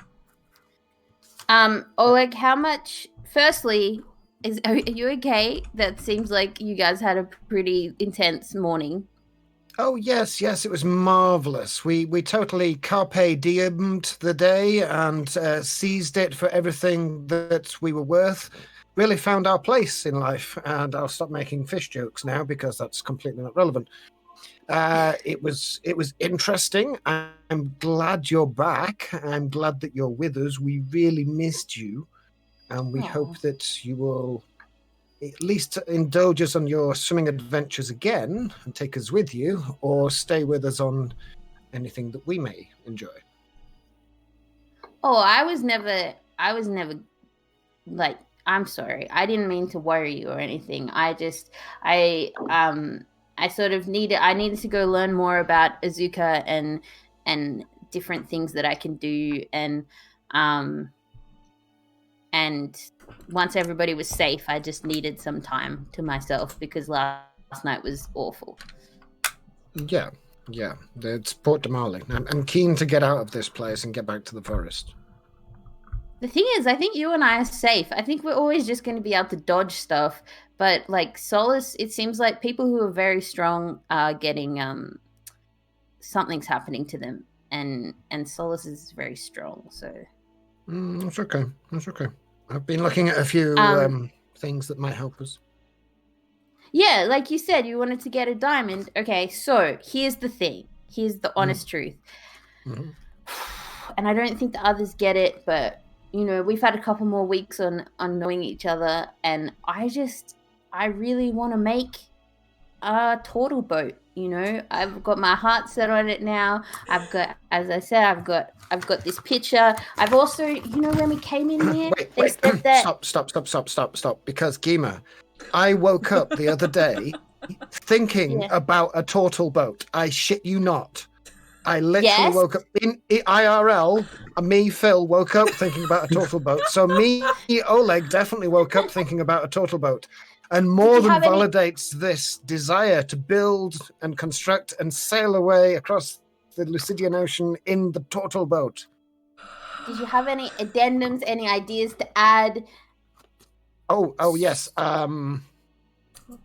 Oleg, how much? Firstly, are you okay? That seems like you guys had a pretty intense morning. Oh yes, yes, it was marvelous. We totally carpe diemed the day and seized it for everything that we were worth. Really found our place in life, and I'll stop making fish jokes now because that's completely not relevant. It was interesting. I'm glad you're back. I'm glad that you're with us. We really missed you, and we hope that you will at least indulge us on your swimming adventures again and take us with you, or stay with us on anything that we may enjoy. Oh, I was never like, I'm sorry. I didn't mean to worry you or anything. I needed to go learn more about Azuka and different things that I can do, and once everybody was safe, I just needed some time to myself because last night was awful. Yeah, it's Port Damali. I'm keen to get out of this place and get back to the forest. The thing is, I think you and I are safe. I think we're always just going to be able to dodge stuff. But like Solace, it seems like people who are very strong are getting something's happening to them, and Solace is very strong. So That's okay. That's okay. I've been looking at a few things that might help us. yeah, like you said, you wanted to get a diamond. Okay, so here's the thing. Here's the honest truth. Mm-hmm. And I don't think the others get it, but you know, we've had a couple more weeks on knowing each other, and I really want to make a turtle boat. You know, I've got my heart set on it now. I've got, as I said, I've got this picture. I've also, you know, when we came in here, they said that. Stop. Because Geema, I woke up the other day thinking about a turtle boat. I shit you not. I literally woke up in IRL. Me, Phil, woke up thinking about a turtle boat. So me, Oleg, definitely woke up thinking about a turtle boat. And more than validates this desire to build and construct and sail away across the Lucidian Ocean in the turtle boat. Did you have any addendums, any ideas to add? Oh yes. Oh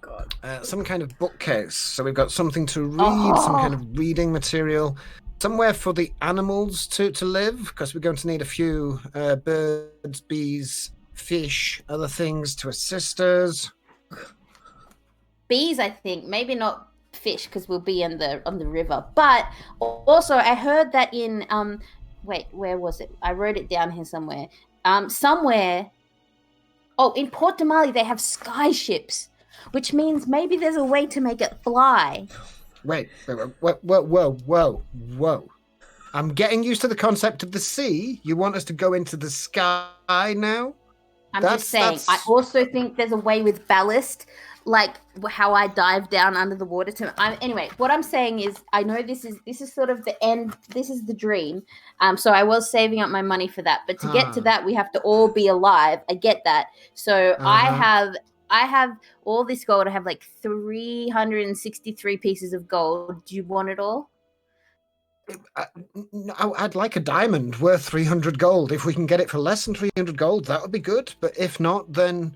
God. Some kind of bookcase. So we've got something to read, some kind of reading material. Somewhere for the animals to live, because we're going to need a few birds, bees, fish, other things to assist us. Bees, I think. Maybe not fish, because we'll be on the river. But also, I heard that in wait, where was it? I wrote it down here somewhere. Somewhere. Oh, in Port Damali, they have sky ships, which means maybe there's a way to make it fly. Wait, whoa. I'm getting used to the concept of the sea. You want us to go into the sky now? I'm just saying. I also think there's a way with ballast, like how I dive down under the water. Anyway, what I'm saying is, I know this is sort of the end. This is the dream. So I was saving up my money for that. But to get to that, we have to all be alive. I get that. So I have all this gold. I have like 363 pieces of gold. Do you want it all? I'd like a diamond worth 300 gold. If we can get it for less than 300 gold, that would be good. But if not, then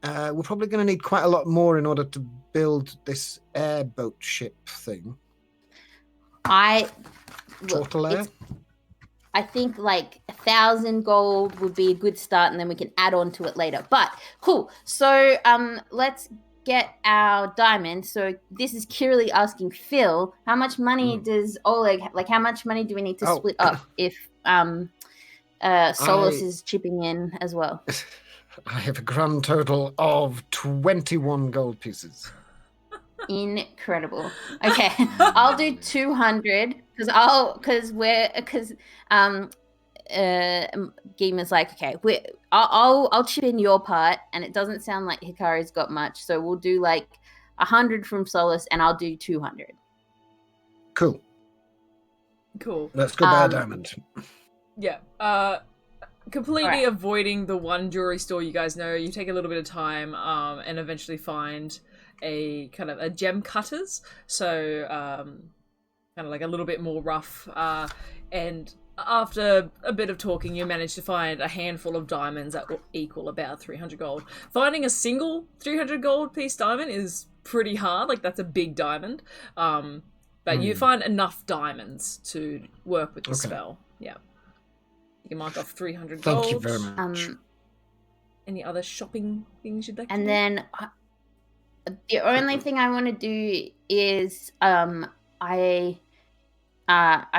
we're probably going to need quite a lot more in order to build this airboat ship thing. Turtle air? I think like 1,000 gold would be a good start, and then we can add on to it later. But cool. So let's get our diamond. So this is Kirili asking Phil, how much money does Oleg, like how much money do we need to split up if Solace is chipping in as well? I have a grand total of 21 gold pieces. Incredible. Okay, I'll do 200 because Geema's like, okay, I'll chip in your part, and it doesn't sound like Hikari's got much, so we'll do like 100 from Solace, and I'll do 200. Cool. Let's go buy a diamond. Yeah. completely Alright. avoiding the one jewelry store you guys know, you take a little bit of time and eventually find a kind of a gem cutters. So kind of like a little bit more rough. And after a bit of talking, you manage to find a handful of diamonds that will equal about 300 gold. Finding a single 300 gold piece diamond is pretty hard. Like, that's a big diamond. But you find enough diamonds to work with the spell. Yeah. You can mark off 300 gold. Thank you very much. Any other shopping things you'd like to do? And then the only thing I want to do is I've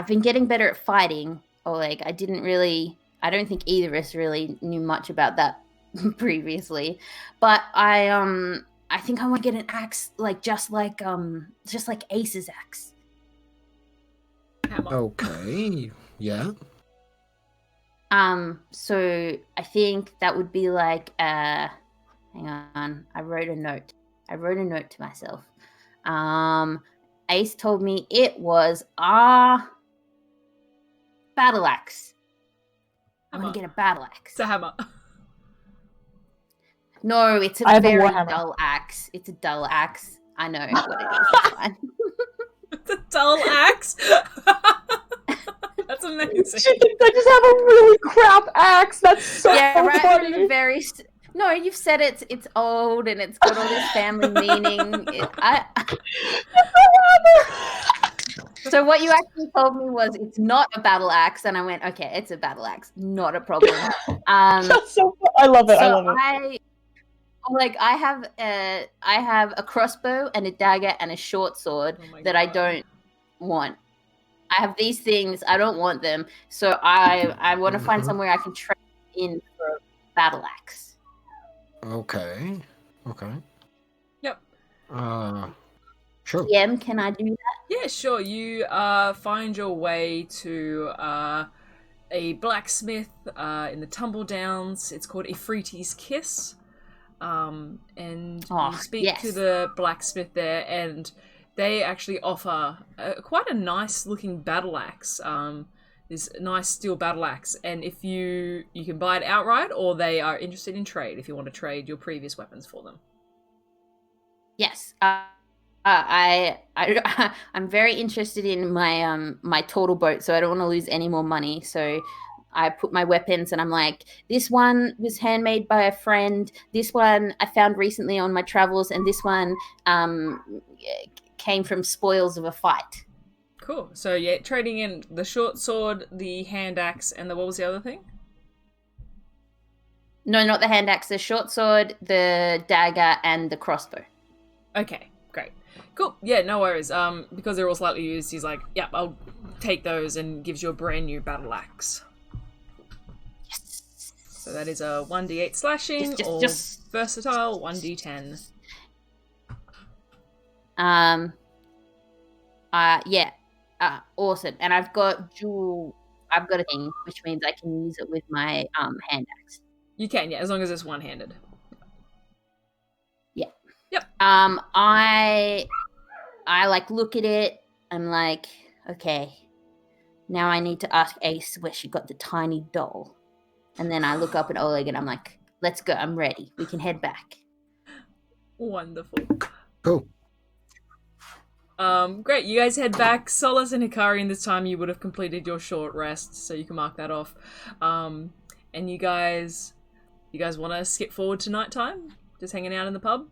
been getting better at fighting. Oleg, I don't think either of us really knew much about that previously. But I think I want to get an axe just like Ace's axe. Hammer. Okay. Yeah. So I think that would be like hang on, I wrote a note to myself. Ace told me it was battle axe. I want to get a battle axe. It's a hammer. No, it's I a have a very warhammer. dull axe. It's a dull axe. I know what it is. It's fine. It's a dull axe. That's amazing. She thinks I just have a really crap axe. That's so Yeah, right. funny. Very. No, you've said it's old and it's got all this family meaning. So what you actually told me was it's not a battle axe, and I went, okay, it's a battle axe, not a problem. That's so fun. I love it. I love it. I have a crossbow and a dagger and a short sword that I don't want. I have these things. I don't want them. So I want to find somewhere I can trade in for a battle axe. Okay. Yep. Sure. PM, can I do that? Yeah, sure. You find your way to a blacksmith in the Tumble Downs. It's called Ifriti's Kiss. And you speak to the blacksmith there, and they actually offer quite a nice looking battle axe. This nice steel battle axe, and if you can buy it outright, or they are interested in trade if you want to trade your previous weapons for them. Yes. I'm very interested in my my total boat, so I don't want to lose any more money. So I put my weapons, and I'm like, this one was handmade by a friend. This one I found recently on my travels, and this one came from spoils of a fight. Cool. So yeah, trading in the short sword, the hand axe, and what was the other thing? No, not the hand axe. The short sword, the dagger, and the crossbow. Okay, great. Cool. Yeah, no worries. Because they're all slightly used, he's like, yep, I'll take those, and gives you a brand new battle axe. Yes. So that is a 1d8 slashing, or versatile 1d10. Awesome. And I've got a thing, which means I can use it with my hand axe. You can, yeah, as long as it's one-handed. Yeah. Yep. I look at it. I'm like, okay, now I need to ask Ace where she got the tiny doll. And then I look up at Oleg and I'm like, let's go. I'm ready. We can head back. Wonderful. Cool. Great. You guys head back. Solace and Hikari, and this time you would have completed your short rest, so you can mark that off. And you guys want to skip forward to nighttime? Just hanging out in the pub?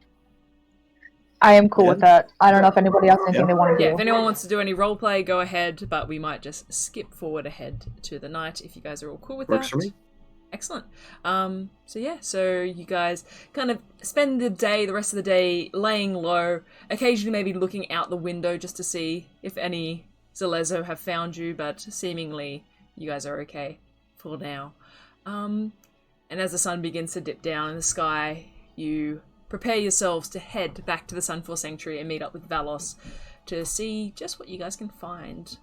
I am cool with that. I don't know if anybody else has anything they want to Yeah, do. if anyone wants to do any roleplay, go ahead, but we might just skip forward ahead to the night if you guys are all cool with Works that. for me. Excellent. So you guys kind of spend the rest of the day laying low, occasionally maybe looking out the window just to see if any Zhellezo have found you, but seemingly you guys are okay for now. And as the sun begins to dip down in the sky, you prepare yourselves to head back to the Sunfall Sanctuary and meet up with Valos to see just what you guys can find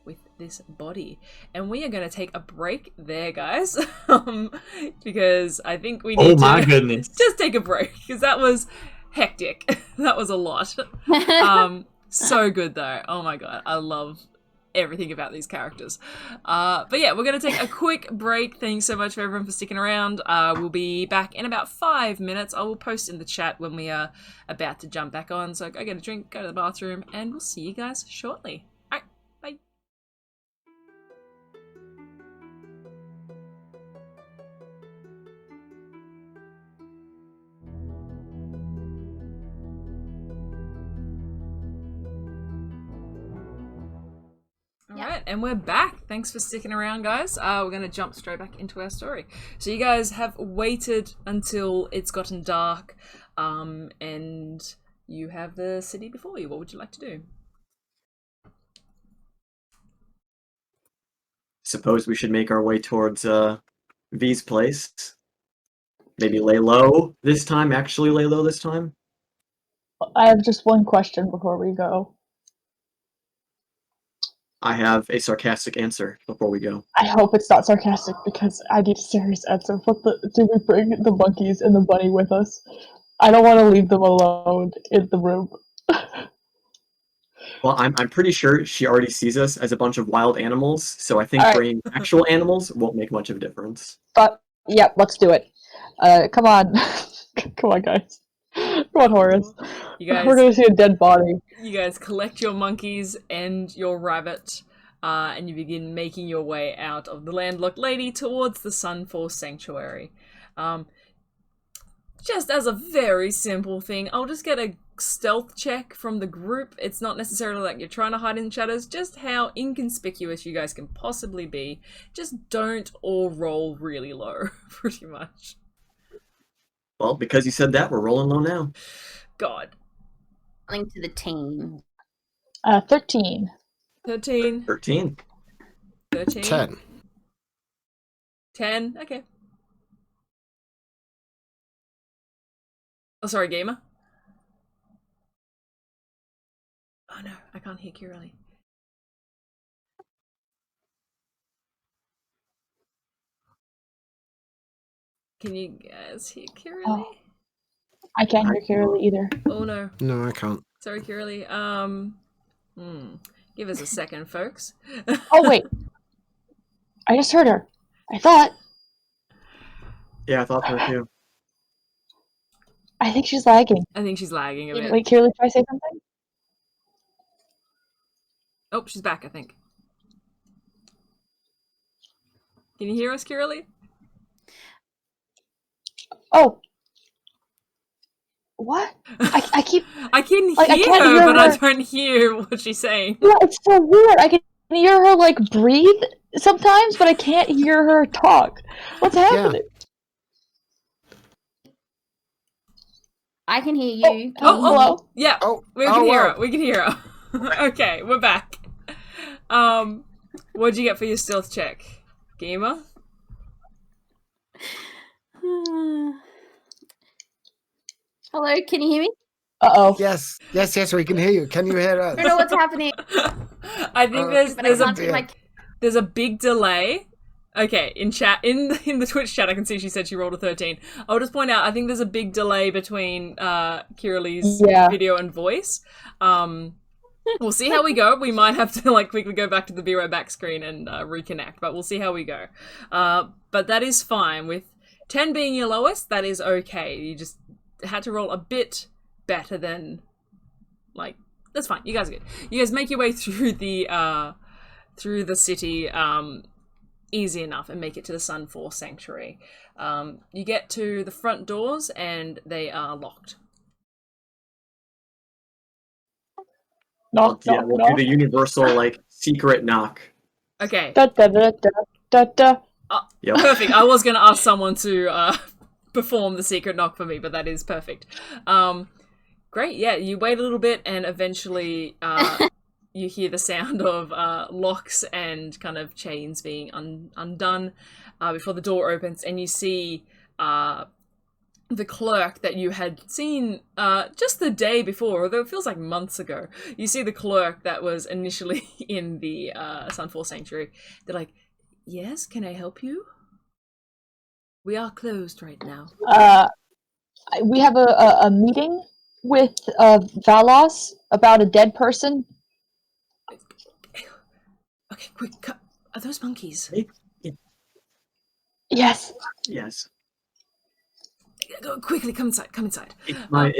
with this body. And we are going to take a break there, guys, because I think we need to goodness. just take a break, because that was hectic. That was a lot. So good, though. Oh my god, I love everything about these characters. But yeah, we're going to take a quick break. Thanks so much for everyone for sticking around. We'll be back in about 5 minutes. I will post in the chat when we are about to jump back on. So go get a drink, go to the bathroom, and we'll see you guys shortly. All right, bye. Alright, and we're back. Thanks for sticking around, guys. We're going to jump straight back into our story. So you guys have waited until it's gotten dark, and you have the city before you. What would you like to do? Suppose we should make our way towards V's place. Maybe lay low this time, actually lay low this time. I have just one question before we go. I have a sarcastic answer before we go. I hope it's not sarcastic because I need a serious answer. Do we bring the monkeys and the bunny with us? I don't want to leave them alone in the room. Well, I'm pretty sure she already sees us as a bunch of wild animals, so I think All right. bringing actual animals won't make much of a difference. But yeah, let's do it. Come on, come on, guys. Come on, Horace. You guys, We're gonna see a dead body. you guys collect your monkeys and your rabbit, and you begin making your way out of the landlocked lady towards the Sunfall Sanctuary. Just as a very simple thing, I'll just get a stealth check from the group. It's not necessarily like you're trying to hide in shadows, just how inconspicuous you guys can possibly be. Just don't all roll really low, pretty much. Well, because you said that, we're rolling low now. God. Link to the team. 13. 13. 13. 13. 10. 10. Okay. Oh, sorry, Geema. Oh no, I can't hear Kiralee. Can you guys hear Kiralee? Oh. I can't hear Kiralee either. Oh no. No, I can't. Sorry, Kiralee. Give us a second, folks. Oh wait, I just heard her. I thought. Yeah, I thought so too. I think she's lagging. I think she's lagging a bit. Wait, Kiralee, try to say something? Oh, she's back, I think. Can you hear us, Kiralee? Oh. What? I keep... I can hear Like, I can't her, hear but I her. don't hear what she's saying. Yeah, it's so weird. I can hear her, like, breathe sometimes, but I can't hear her talk. What's happening? I can hear you. Oh, Hello? yeah, Oh, we can hear wow. her. We can hear her. Okay, we're back. What'd you get for your stealth check, Geema? Hello, can you hear me? Uh-oh. Yes, we can hear you. Can you hear us? I don't know what's happening, I think but I can't see dear. my... there's a big delay. Okay, in chat, in the Twitch chat, I can see she said she rolled a 13. I'll just point out, I think there's a big delay between Kiralee's video and voice. We'll see how we go. We might have to like quickly go back to the Be Right Back screen and reconnect, but we'll see how we go. But that is fine. With 10 being your lowest, that is okay. You just had to roll a bit better than, like, that's fine. You guys are good. You guys make your way through the city easy enough and make it to the Sunfall Sanctuary. You get to the front doors and they are locked. Knock, Yeah, knock, we'll knock. do the universal, like, secret knock. Okay. Da, da, da, da, da, da. Yep. Perfect. I was going to ask someone to perform the secret knock for me, but that is perfect. Great. Yeah, you wait a little bit and eventually you hear the sound of locks and kind of chains being undone before the door opens, and you see the clerk that you had seen just the day before, although it feels like months ago. You see the clerk that was initially in the Sunfall Sanctuary. They're like, yes, can I help you? We are closed right now. We have a meeting with Valos about a dead person. Okay, quick, are those monkeys? Yes. Yes. Go, quickly, come inside. It's my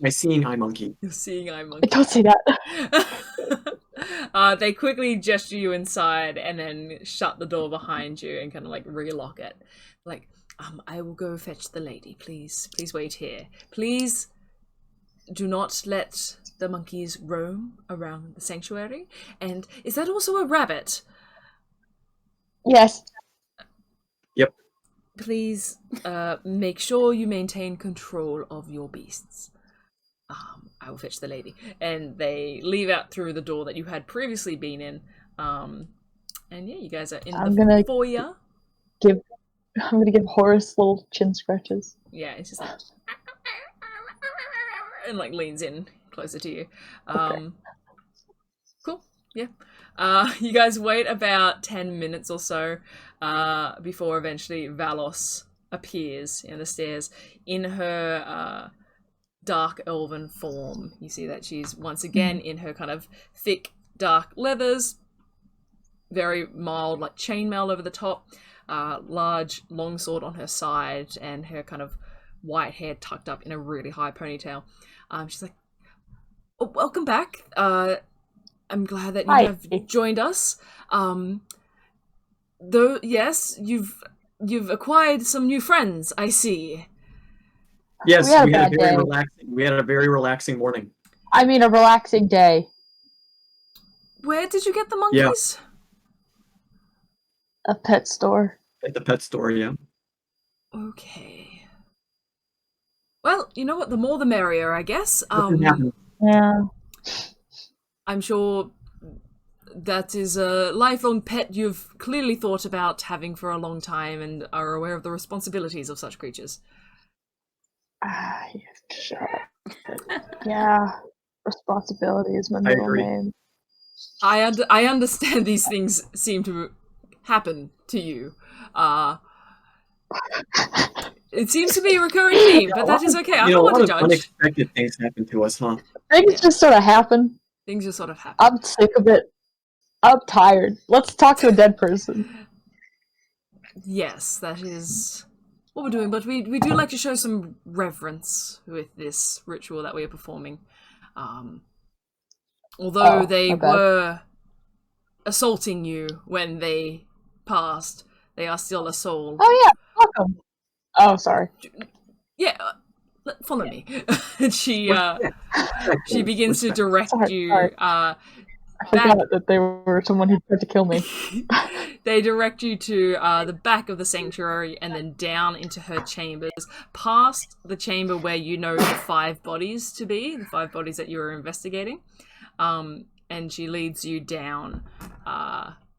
seeing eye monkey. You're seeing eye monkey. Don't say that. They quickly gesture you inside and then shut the door behind you and kind of like relock it. Like, I will go fetch the lady. Please wait here. Please do not let the monkeys roam around the sanctuary. And is that also a rabbit? Yes. Yep. Please make sure you maintain control of your beasts. I will fetch the lady. And they leave out through the door that you had previously been in. And yeah, you guys are in the foyer. I'm gonna give Horace little chin scratches. Yeah, it's just like... and like leans in closer to you. Okay. Cool, yeah. You guys wait about 10 minutes or so before eventually Valos appears in the stairs in her dark elven form. You see that she's once again in her kind of thick dark leathers, very mild like chainmail over the top, large longsword on her side, and her kind of white hair tucked up in a really high ponytail. She's like, oh, welcome back. I'm glad that you have joined us. Though, yes, you've acquired some new friends, I see. Yes, we had a very relaxing morning. I mean, a relaxing day. Where did you get the monkeys? A pet store. At the pet store, yeah. Okay. Well, you know what? The more the merrier, I guess. Yeah. I'm sure that is a lifelong pet you've clearly thought about having for a long time and are aware of the responsibilities of such creatures. Yeah. Responsibility is my middle name. I understand these things seem to happen to you. It seems to be a recurring theme, but that is okay. I'm not one to judge. Unexpected things happen to us, huh? Things just sort of happen. Things just sort of happen. I'm sick of it. I'm tired. Let's talk to a dead person. Yes, that is what we're doing, but we do like to show some reverence with this ritual that we are performing. Although they were assaulting you when they passed, they are still a soul. Oh yeah, welcome. Oh, sorry. Yeah, follow me. And she begins to direct you. I forgot that they were someone who tried to kill me. They direct you to the back of the sanctuary and then down into her chambers, past the chamber where you know the 5 bodies to be, the 5 bodies that you were investigating. And she leads you down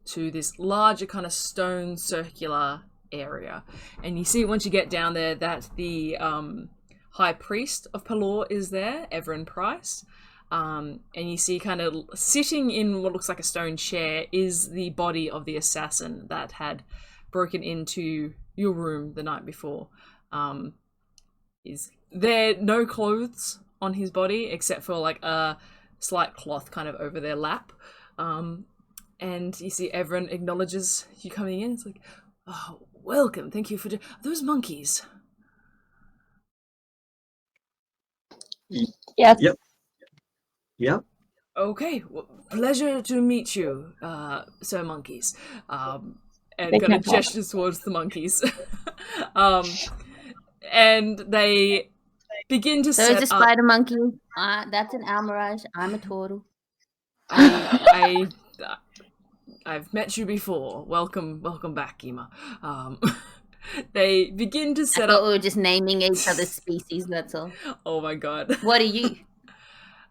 to this larger kind of stone circular area. And you see once you get down there that the high priest of Pelor is there, Everin Price. And you see kind of sitting in what looks like a stone chair is the body of the assassin that had broken into your room the night before. Is there no clothes on his body except for like a slight cloth kind of over their lap. And you see Everin acknowledges you coming in. It's like, oh, welcome. Thank you for those monkeys. Yes. Yep. Okay, well, pleasure to meet you, Sir Monkeys. And kind of gestures towards the monkeys. And they begin to set up... There's a spider monkey. That's an almirage. I'm a turtle. I've met you before. Welcome back, Geema. They begin to set up... we were just naming each other's species, that's all. Oh my god. What are you?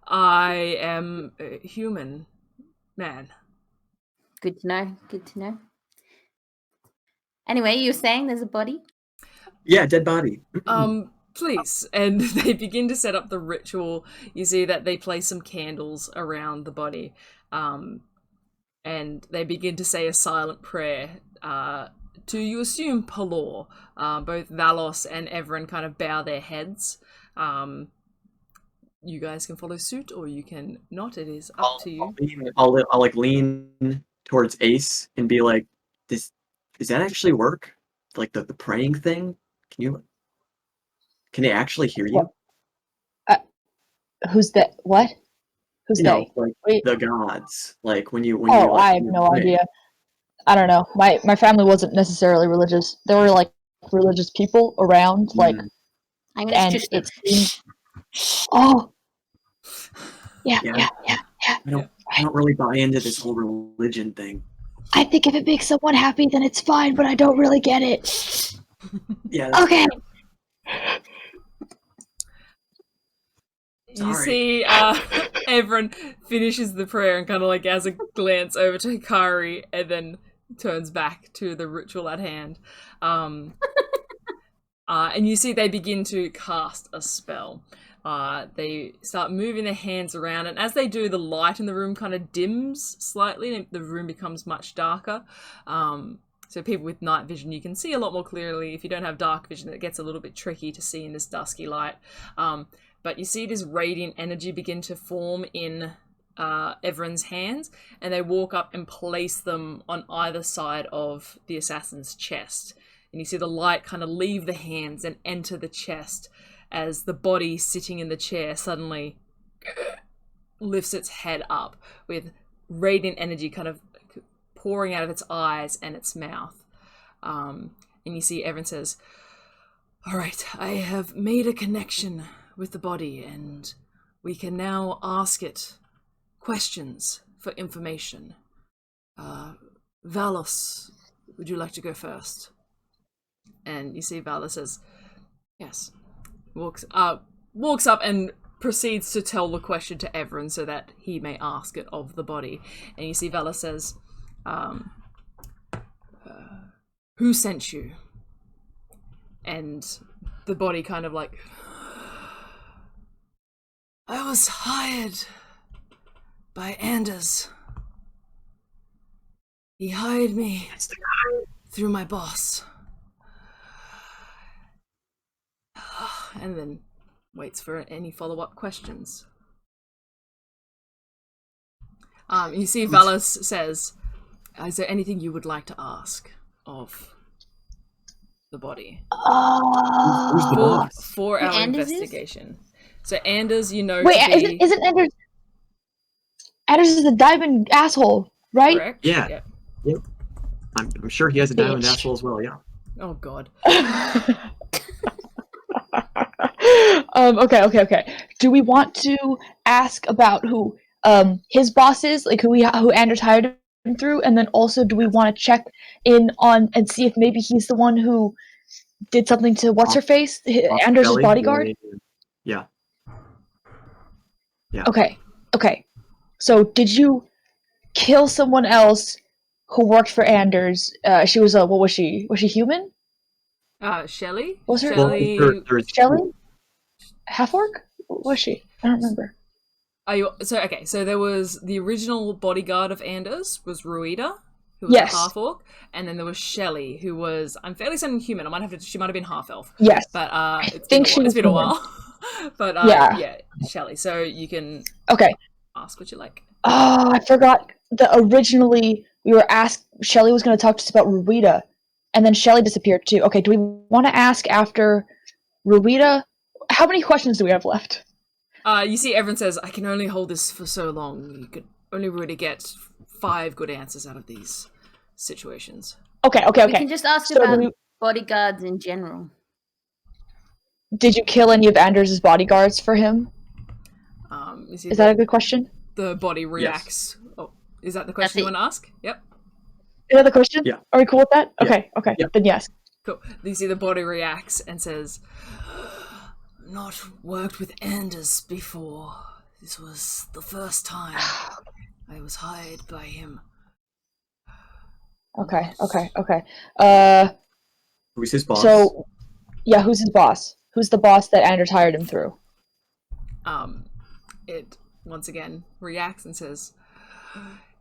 I am a human man. Good to know. Good to know. Anyway, you were saying there's a body? Yeah, dead body. Please. And they begin to set up the ritual. You see that they place some candles around the body. And they begin to say a silent prayer to, you assume, Pelor. Both Valos and Everin kind of bow their heads. you guys can follow suit, or you can not. It is up to you. I'll like lean towards Ace and be like, does that actually work? Like the praying thing? Can they actually hear you? Who's that? What? Who's You know, they? like Wait. the gods. Like when you Oh, like I have no idea. I don't know. My family wasn't necessarily religious. There were like religious people around, like, I'm gonna and shush them. it seemed. Oh, yeah. I don't really buy into this whole religion thing. I think if it makes someone happy, then it's fine. But I don't really get it. Yeah. That's Okay. You Sorry. see, everyone finishes the prayer and kind of like has a glance over to Hikari and then turns back to the ritual at hand. And you see they begin to cast a spell. They start moving their hands around, and as they do, the light in the room kind of dims slightly, and the room becomes much darker. So people with night vision, you can see a lot more clearly. If you don't have dark vision, it gets a little bit tricky to see in this dusky light. But you see this radiant energy begin to form in everyone's hands, and they walk up and place them on either side of the assassin's chest. And you see the light kind of leave the hands and enter the chest as the body sitting in the chair suddenly lifts its head up with radiant energy kind of pouring out of its eyes and its mouth. And you see everyone says, "All right, I have made a connection with the body, and we can now ask it questions for information. Valos, would you like to go first?" And you see Valos says, "Yes." Walks up and proceeds to tell the question to everyone so that he may ask it of the body. And you see Valos says, "Who sent you?" And the body kind of like, "I was hired by Anders. He hired me through my boss." And then waits for any follow-up questions. You see Valos says, "Is there anything you would like to ask of the body?" Who's the boss? For our Anders investigation. So Anders, you know, Wait, to be isn't Anders? Anders is the diamond asshole, right? correct. Yeah. Yep. Yep. I'm sure he has a diamond Bitch. asshole as well. Yeah. Oh God. Okay. Do we want to ask about who his boss is, like who Anders hired him through, and then also do we want to check in on and see if maybe he's the one who did something to what's her face, Anders' Belly, bodyguard? Yeah. Okay. So did you kill someone else who worked for Anders? She was what was she? Was she human? Shelley? Was her- Well, Shelley there's Shelley? Half orc? What was she? I don't remember. So there was the original bodyguard of Anders was Ruida, who was Yes. a half orc, and then there was Shelley, who was, I'm fairly certain, human. She might have been half elf. Yes. But It's been a while. But yeah, Shelley. So you can Okay. ask what you like. Oh, I forgot that originally we were asked. Shelly was going to talk to us about Ruida, and then Shelly disappeared too. Okay, do we want to ask after Ruida? How many questions do we have left? You see, everyone says, "I can only hold this for so long. You could only really get 5 good answers out of these situations." Okay. We can just ask So about bodyguards in general. Did you kill any of Anders' bodyguards for him? You see Is that a good question? the body reacts. Yes. Oh, is that the question you want to ask? Yep. Another question? Yeah. Are we cool with that? Yeah. Okay. Yeah. Then yes. Cool. You see the body reacts and says, "Not worked with Anders before. This was the first time I was hired by him." Okay. who's his boss? So, yeah, who's his boss? Who's the boss that Anders hired him through? It once again reacts and says,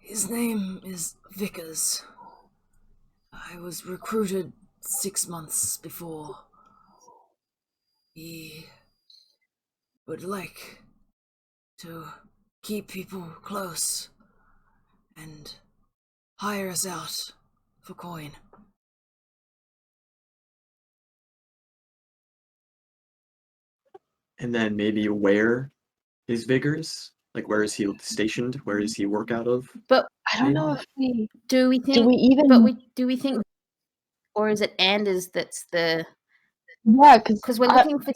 "His name is Vickers. I was recruited 6 months before. He would like to keep people close and hire us out for coin. And then maybe where is Vigors? Like, where is he stationed? Where does he work out of? But I don't know if we do we think? Do we think, or is it Anders that's the? Yeah, Because we're looking for.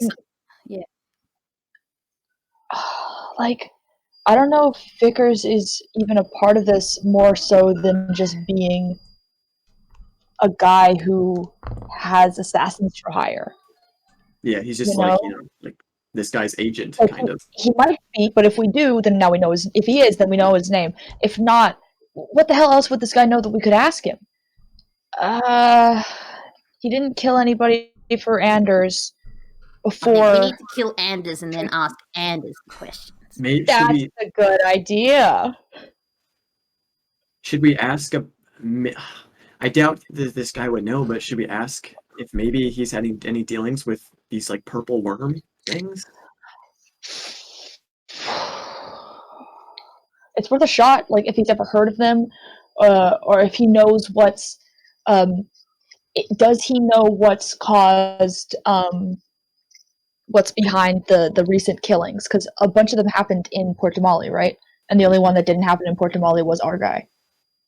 Yeah. Like, I don't know if Vickers is even a part of this more so than just being a guy who has assassins for hire. Yeah, he's just You like, know? like this guy's agent, Like, kind of. he might be, but if we do, then now we know his. If he is, then we know his name. If not, what the hell else would this guy know that we could ask him? He didn't kill anybody for Anders before. Okay, we need to kill Anders and then ask Anders the questions. Maybe That's a good idea. should we ask I doubt that this guy would know, but should we ask if maybe he's had any dealings with these like purple worm things? It's worth a shot. Like, if he's ever heard of them, or if he knows what's. Does he know what's caused? What's behind the recent killings? Because a bunch of them happened in Portamali, right? And the only one that didn't happen in Portamali was our guy.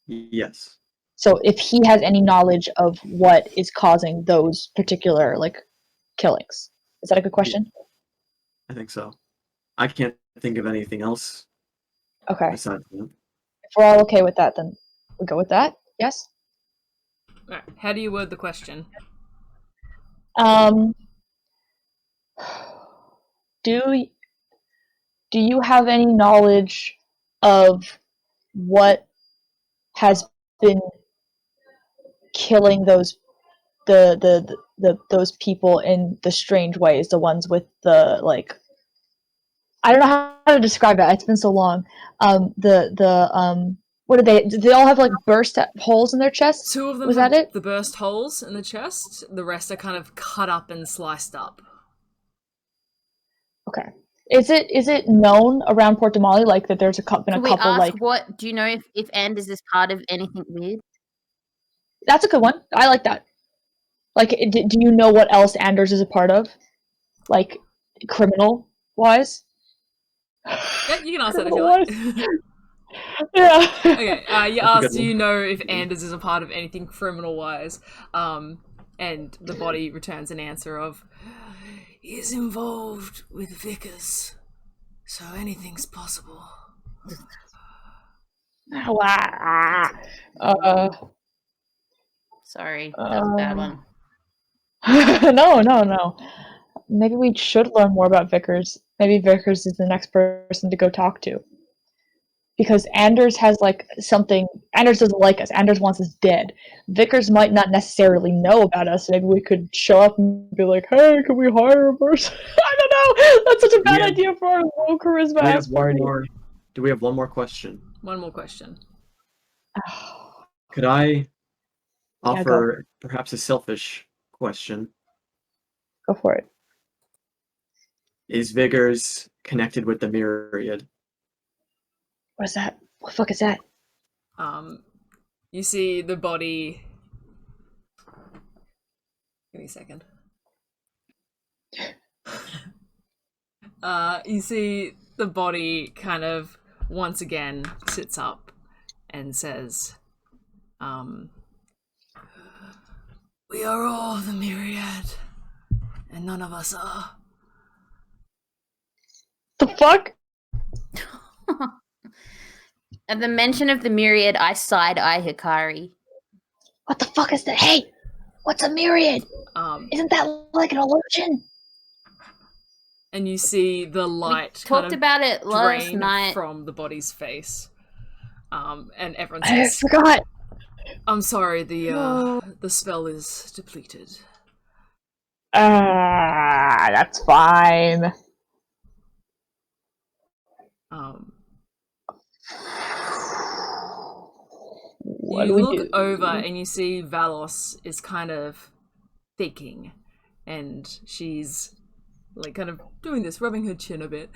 Yes. So if he has any knowledge of what is causing those particular like killings, is that a good question? I think so. I can't think of anything else Okay. besides that. If we're all okay with that, then we'll go with that. Yes. All right. How do you word the question? Do you have any knowledge of what has been killing those those people in the strange ways, the ones with the like, I don't know how to describe it. It's been so long. What do they all have like burst holes in their chests? 2 of them Was have that it? the burst holes in the chest. The rest are kind of cut up and sliced up. Okay. Is it known around Portamali like that there's been a Can we couple ask like what? Do you know if Anders is part of anything weird? That's a good one. I like that. Like, do you know what else Anders is a part of? Like, criminal wise? Yeah, you can ask that if you like. Yeah. Okay, you That's a good asked, do one. you know if Anders is a part of anything criminal-wise? And the body returns an answer of, he is involved with Vickers, so anything's possible. Sorry, that was a bad one. No. Maybe we should learn more about Vickers. Maybe Vickers is the next person to go talk to. Because Anders has like something. Anders doesn't like us. Anders wants us dead. Vickers might not necessarily know about us. Maybe we could show up and be like, "Hey, can we hire a person?" I don't know. That's such a bad idea for our low charisma ass party. Do we have one more question? One more question. Could I Yeah, offer perhaps a selfish question? Go for it. Is Vigors connected with the Myriad? What is that? What the fuck is that? You see the body. Give me a second. You see the body kind of once again sits up and says, we are all the Myriad, and none of us are. The fuck? At the mention of the myriad, I side-eye Hikari. What the fuck is that? Hey! What's a myriad? Isn't that like an illusion? And you see the light Talked kind of about it last drain night. from the body's face. And everyone I says, forgot. I'm sorry, the spell is depleted. That's fine. You look over and you see Valos is kind of thinking, and she's like kind of doing this, rubbing her chin a bit.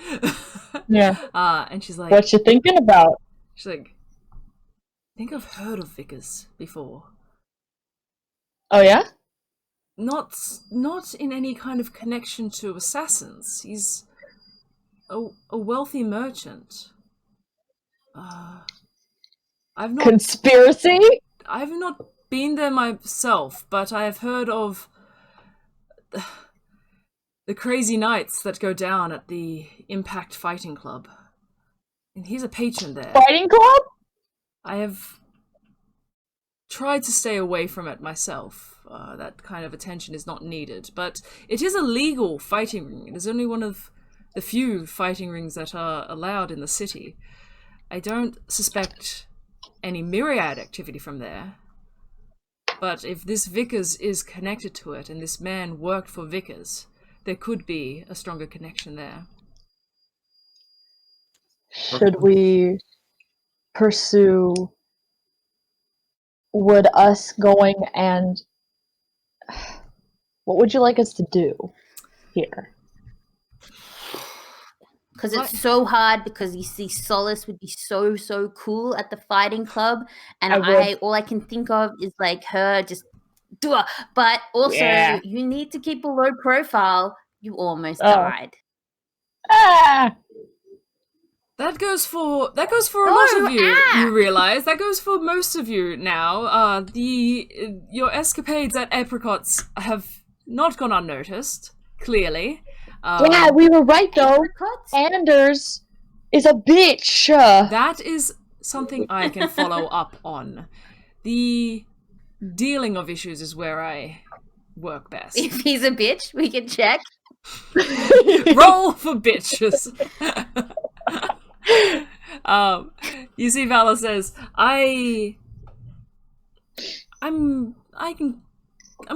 Yeah. And she's like, What you thinking about? she's like, I think I've heard of Vickers before. Oh yeah? Not in any kind of connection to assassins. He's a wealthy merchant. I've not Conspiracy? I've not been there myself, but I have heard of the crazy nights that go down at the Impact Fighting Club. And he's a patron there. Fighting club? I have tried to stay away from it myself. That kind of attention is not needed. But it is a legal fighting ring. It is only one of the few fighting rings that are allowed in the city. I don't suspect any myriad activity from there. But if this Vickers is connected to it, and this man worked for Vickers, there could be a stronger connection there. Should we pursue? Would us going and what would you like us to do here? Because it's so hard, because you see Solace would be so cool at the fighting club, and all I can think of is like her just do it. But also you need to keep a low profile. You almost died. Ah! That goes for a lot of you. You realize that goes for most of you now. Your escapades at Apricots have not gone unnoticed. Clearly. Yeah, we were right though. Apricots? Anders is a bitch. That is something I can follow up on. The dealing of issues is where I work best. If he's a bitch, we can check. Roll for bitches. You see, Vala says, I'm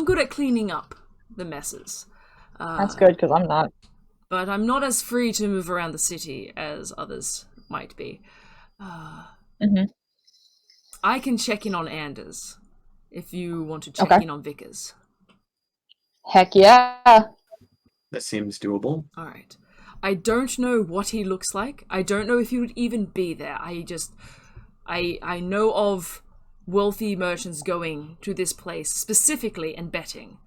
good at cleaning up the messes. That's good, because I'm not. But I'm not as free to move around the city as others might be. I can check in on Anders if you want to check in on Vickers. Heck yeah. That seems doable. All right. I don't know what he looks like. I don't know if he would even be there. I know of wealthy merchants going to this place specifically and betting.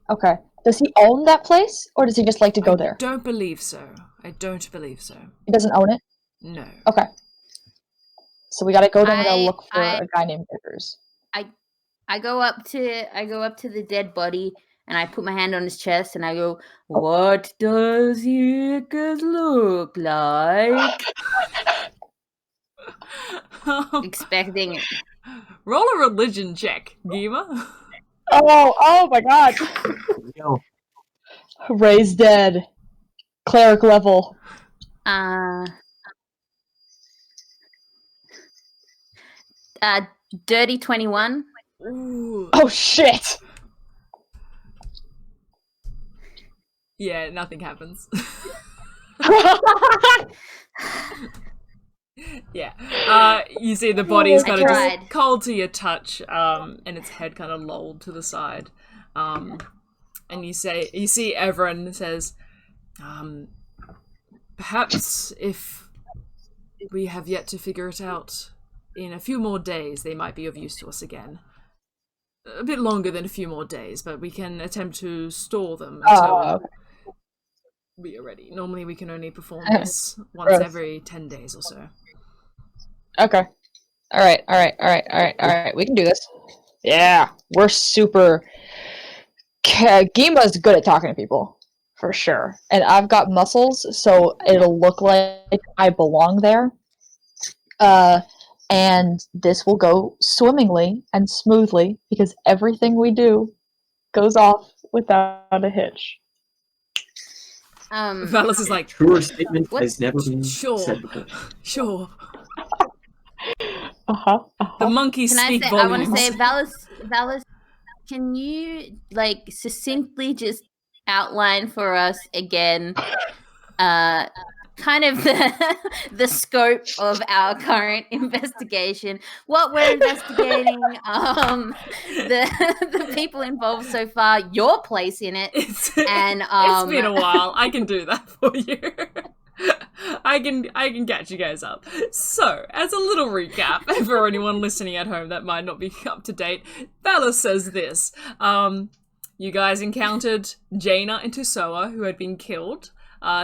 Okay. Does he own that place, or does he just like to go there? I don't believe so. He doesn't own it? No. Okay. So we gotta go there and gotta look for a guy named Vickers. I go up to the dead body, and I put my hand on his chest and I go, "What does Vickers look like?" Expecting it. Roll a religion check, Geema. Oh my god. Raised dead. Cleric level. Dirty 21. Ooh. Oh shit. Yeah, nothing happens. Yeah. You see the body's kind of just cold to your touch, and its head kind of lolled to the side. And you see Everin says, perhaps if we have yet to figure it out, in a few more days they might be of use to us again. A bit longer than a few more days, but we can attempt to store them until we are ready. Normally we can only perform this once every 10 days or so. Okay. Alright. We can do this. Yeah. We're super... Geema's good at talking to people. For sure. And I've got muscles, so it'll look like I belong there. And this will go swimmingly and smoothly, because everything we do goes off without a hitch. Valis is like, truer statement has never been said before. Sure. The monkeys speak volumes. I want to say, Valis, can you succinctly just outline for us again kind of the scope of our current investigation, what we're investigating, the people involved so far, your place in it, and it's been a while. I can do that for you. I can catch you guys up. So, as a little recap for anyone listening at home that might not be up to date, Valis says this. You guys encountered Jaina and Tusoa, who had been killed,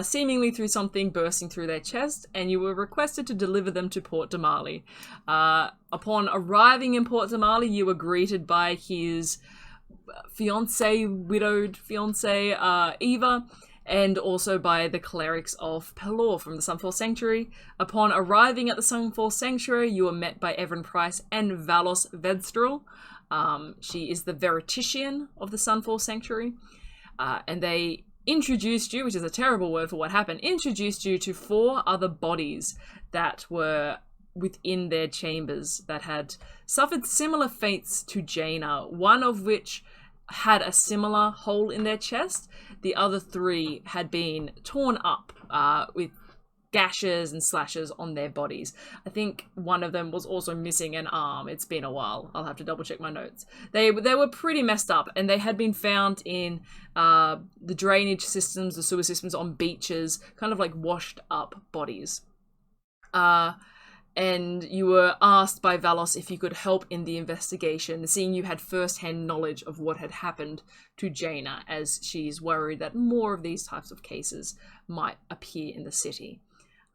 seemingly through something bursting through their chest, and you were requested to deliver them to Port Damali. Upon arriving in Port Damali, you were greeted by his widowed fiancée, Eva, and also by the clerics of Pelor from the Sunfall Sanctuary. Upon arriving at the Sunfall Sanctuary, you were met by Everin Price and Valos Vedstrel. She is the Veritician of the Sunfall Sanctuary, and they introduced you, which is a terrible word for what happened, introduced you to 4 other bodies that were within their chambers that had suffered similar fates to Jaina, one of which had a similar hole in their chest. The other 3 had been torn up with gashes and slashes on their bodies. I think one of them was also missing an arm. It's been a while. I'll have to double check my notes. They were pretty messed up, and they had been found in the drainage systems, the sewer systems on beaches, kind of like washed up bodies. And you were asked by Valos if you could help in the investigation, seeing you had first-hand knowledge of what had happened to Jaina, as she's worried that more of these types of cases might appear in the city.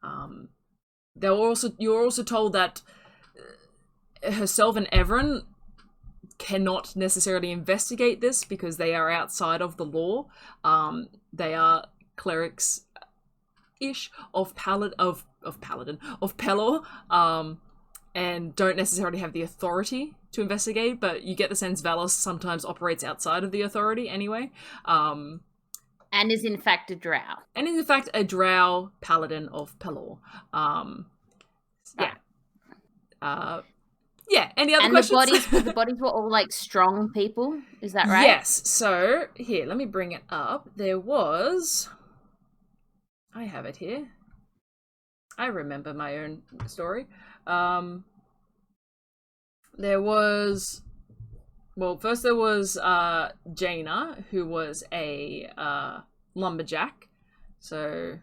You were also told that herself and Everin cannot necessarily investigate this because they are outside of the law. They are clerics-ish of Pelor, and don't necessarily have the authority to investigate, but you get the sense Valos sometimes operates outside of the authority anyway. And is in fact a drow. And is in fact a drow paladin of Pelor. Any other questions? The bodies were all like strong people, is that right? Yes. So here, let me bring it up. I have it here. I remember my own story. First there was Jaina, who was a lumberjack. So,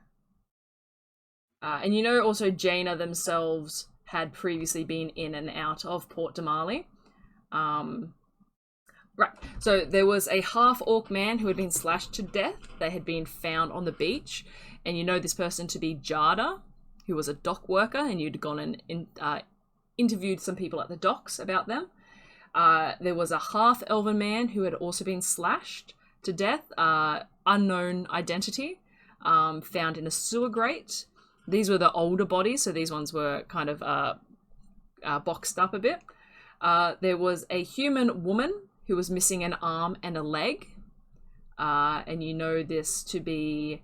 and also Jaina themselves had previously been in and out of Port Damali. Right, so there was a half-orc man who had been slashed to death. They had been found on the beach, and this person to be Jada, who was a dock worker, and you'd gone and interviewed some people at the docks about them. There was a half-elven man who had also been slashed to death, unknown identity, found in a sewer grate. These were the older bodies, so these ones were kind of boxed up a bit. There was a human woman who was missing an arm and a leg, and this to be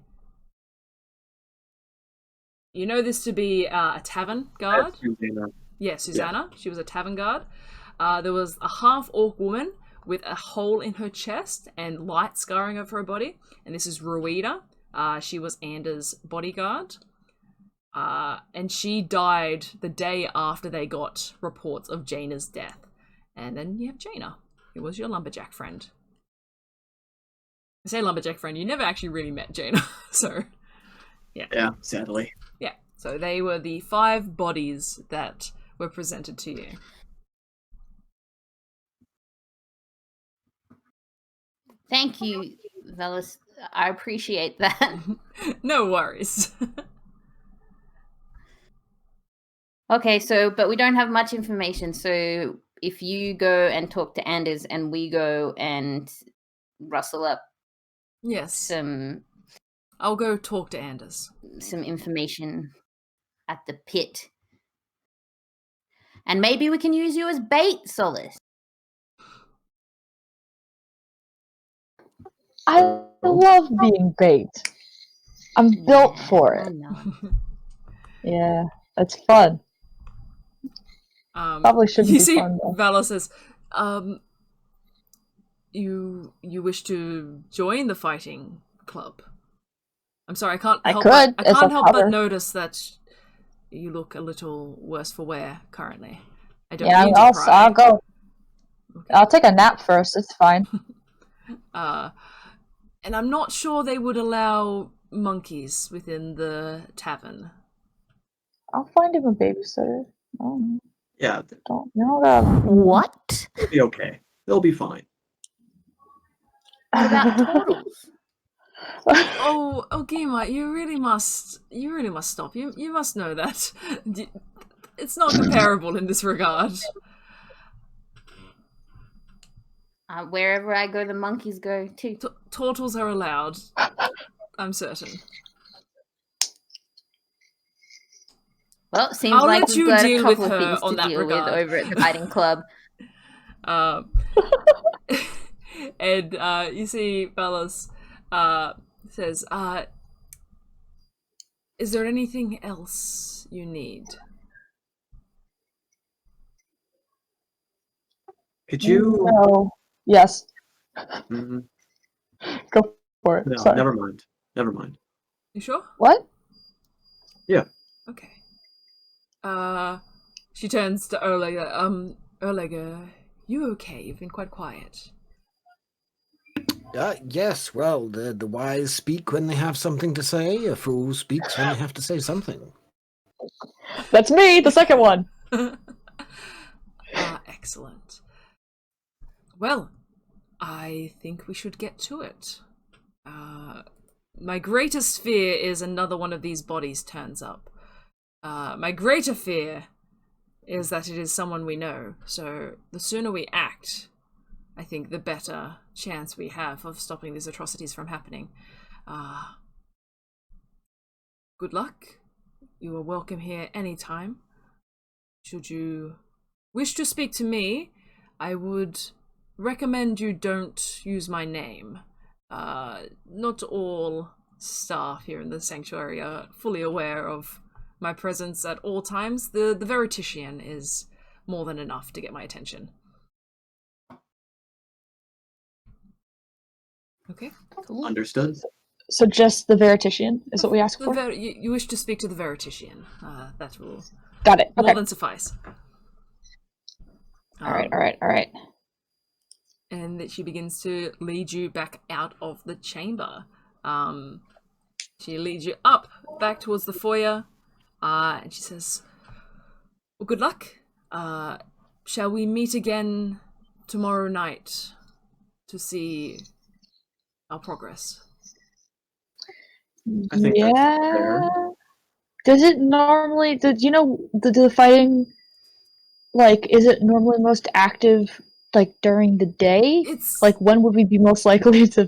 a tavern guard. Yeah, Susanna. Yeah. She was a tavern guard. There was a half-orc woman with a hole in her chest and light scarring over her body, and this is Ruida. She was Anders' bodyguard. And she died the day after they got reports of Jaina's death. And then you have Jaina, who was your lumberjack friend. I say lumberjack friend, you never actually really met Jaina, so yeah. Yeah, sadly. Yeah, so they were the 5 bodies that were presented to you. Thank you, Valis. I appreciate that. No worries. Okay, but we don't have much information, so if you go and talk to Anders and we go and rustle up I'll go talk to Anders. Some information at the pit. And maybe we can use you as bait, Solace. I love being bait. I'm built for it. Yeah, that's fun. Probably shouldn't be fun, though. Valos says, you wish to join the fighting club? I'm sorry, I can't I help could. but, I It's can't a help but cover. notice that you look a little worse for wear currently. I don't Yeah, mean to pry. I'll go. Okay. I'll take a nap first. It's fine. And I'm not sure they would allow monkeys within the tavern. I'll find him a babysitter. Yeah, Don't know that. What? they'll be okay. They'll be fine. What about turtles? Oh, Geema, you really must stop. You must know that. It's not comparable in this regard. Wherever I go, the monkeys go too. Turtles are allowed. I'm certain. Well, seems I'll like let we've you got a deal with couple of her things on to that deal regard. with over at the fighting club. And you see Bellas says, is there anything else you need? Could you? No. Yes. Mhm. Go for it. No, Sorry. never mind. Never mind. You sure? What? Yeah. Okay. She turns to Oleg. Oleg, you okay? You've been quite quiet. Yes, well, the wise speak when they have something to say. A fool speaks when they have to say something. That's me, the second one. Excellent. Well, I think we should get to it. My greatest fear is another one of these bodies turns up. My greater fear is that it is someone we know, so the sooner we act, I think the better chance we have of stopping these atrocities from happening. Good luck. You are welcome here anytime. Should you wish to speak to me, I would recommend you don't use my name. Not all staff here in the sanctuary are fully aware of my presence at all times. The Veritician is more than enough to get my attention. Okay. Understood. So just the Veritician is what we ask for? You wish to speak to the Veritician. That will Got it. more Okay. than suffice. All right. And that she begins to lead you back out of the chamber. She leads you up, back towards the foyer, and she says, well, good luck. Shall we meet again tomorrow night to see our progress? I think that's fair. Does it normally, do the fighting, like, is it normally most active, like, during the day? It's Like, when would we be most likely to,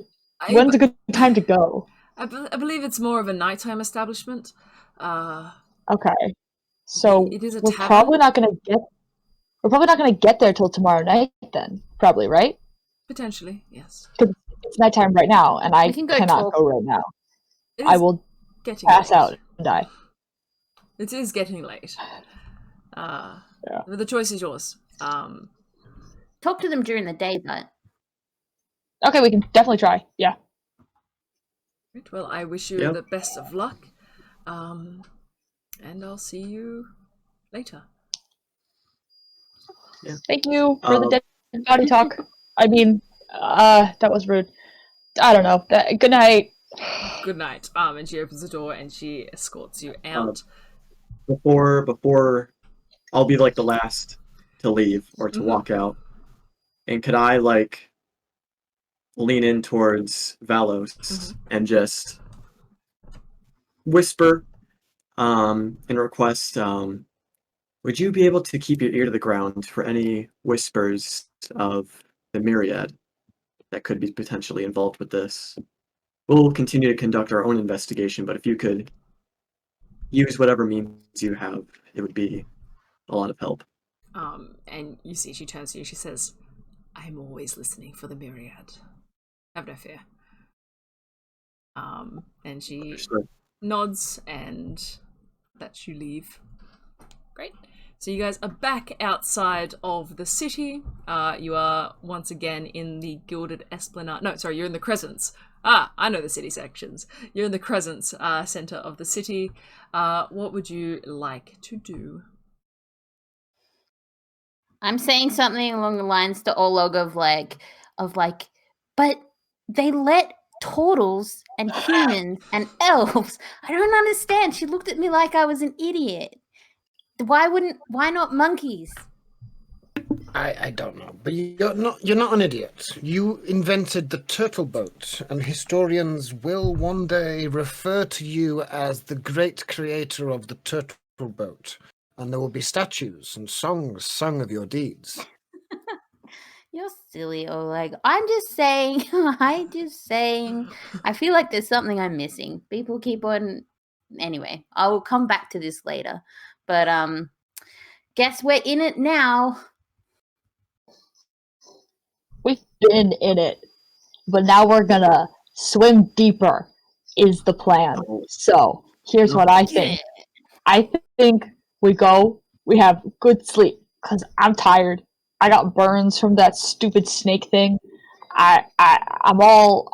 when's a good time to go? I believe it's more of a nighttime establishment. Okay. So it is a we're tavern. probably not gonna get there till tomorrow night then, probably, right? Potentially, yes. Because it's nighttime right now, and I We can go cannot talk. go right now. It I is will getting pass late. out and die. It is getting late. But the choice is yours. Talk to them during the day, but Okay, we can definitely try. Yeah. Right, well, I wish you the best of luck. And I'll see you later. Yeah. Thank you for the dead body talk. I mean, that was rude. I don't know. Good night. Good night. And she opens the door and she escorts you out. Before I'll be like the last to leave or to walk out. And could I like lean in towards Valos and just whisper and request, would you be able to keep your ear to the ground for any whispers of the myriad that could be potentially involved with this? We'll continue to conduct our own investigation, but if you could use whatever means you have, it would be a lot of help. And you see she turns to you, she says, I'm always listening for the myriad. Have no fear. And she nods and lets you leave. Great. So you guys are back outside of the city. You are once again in the Gilded Esplanade. No, sorry, you're in the Crescents. I know the city sections. You're in the Crescent center of the city. What would you like to do? I'm saying something along the lines to Oleg of but they let turtles and humans and elves. I don't understand. She looked at me like I was an idiot. Why not monkeys? I don't know, but you're not an idiot. You invented the turtle boat, and historians will one day refer to you as the great creator of the turtle boat, and there will be statues and songs sung of your deeds. You're silly, Oleg. I'm just saying. I feel like there's something I'm missing. People keep on. Anyway, I will come back to this later. But guess we're in it now. We've been in it, but now we're gonna swim deeper. Is the plan. So here's what I think. I think we go. We have good sleep because I'm tired. I got burns from that stupid snake thing. I'm all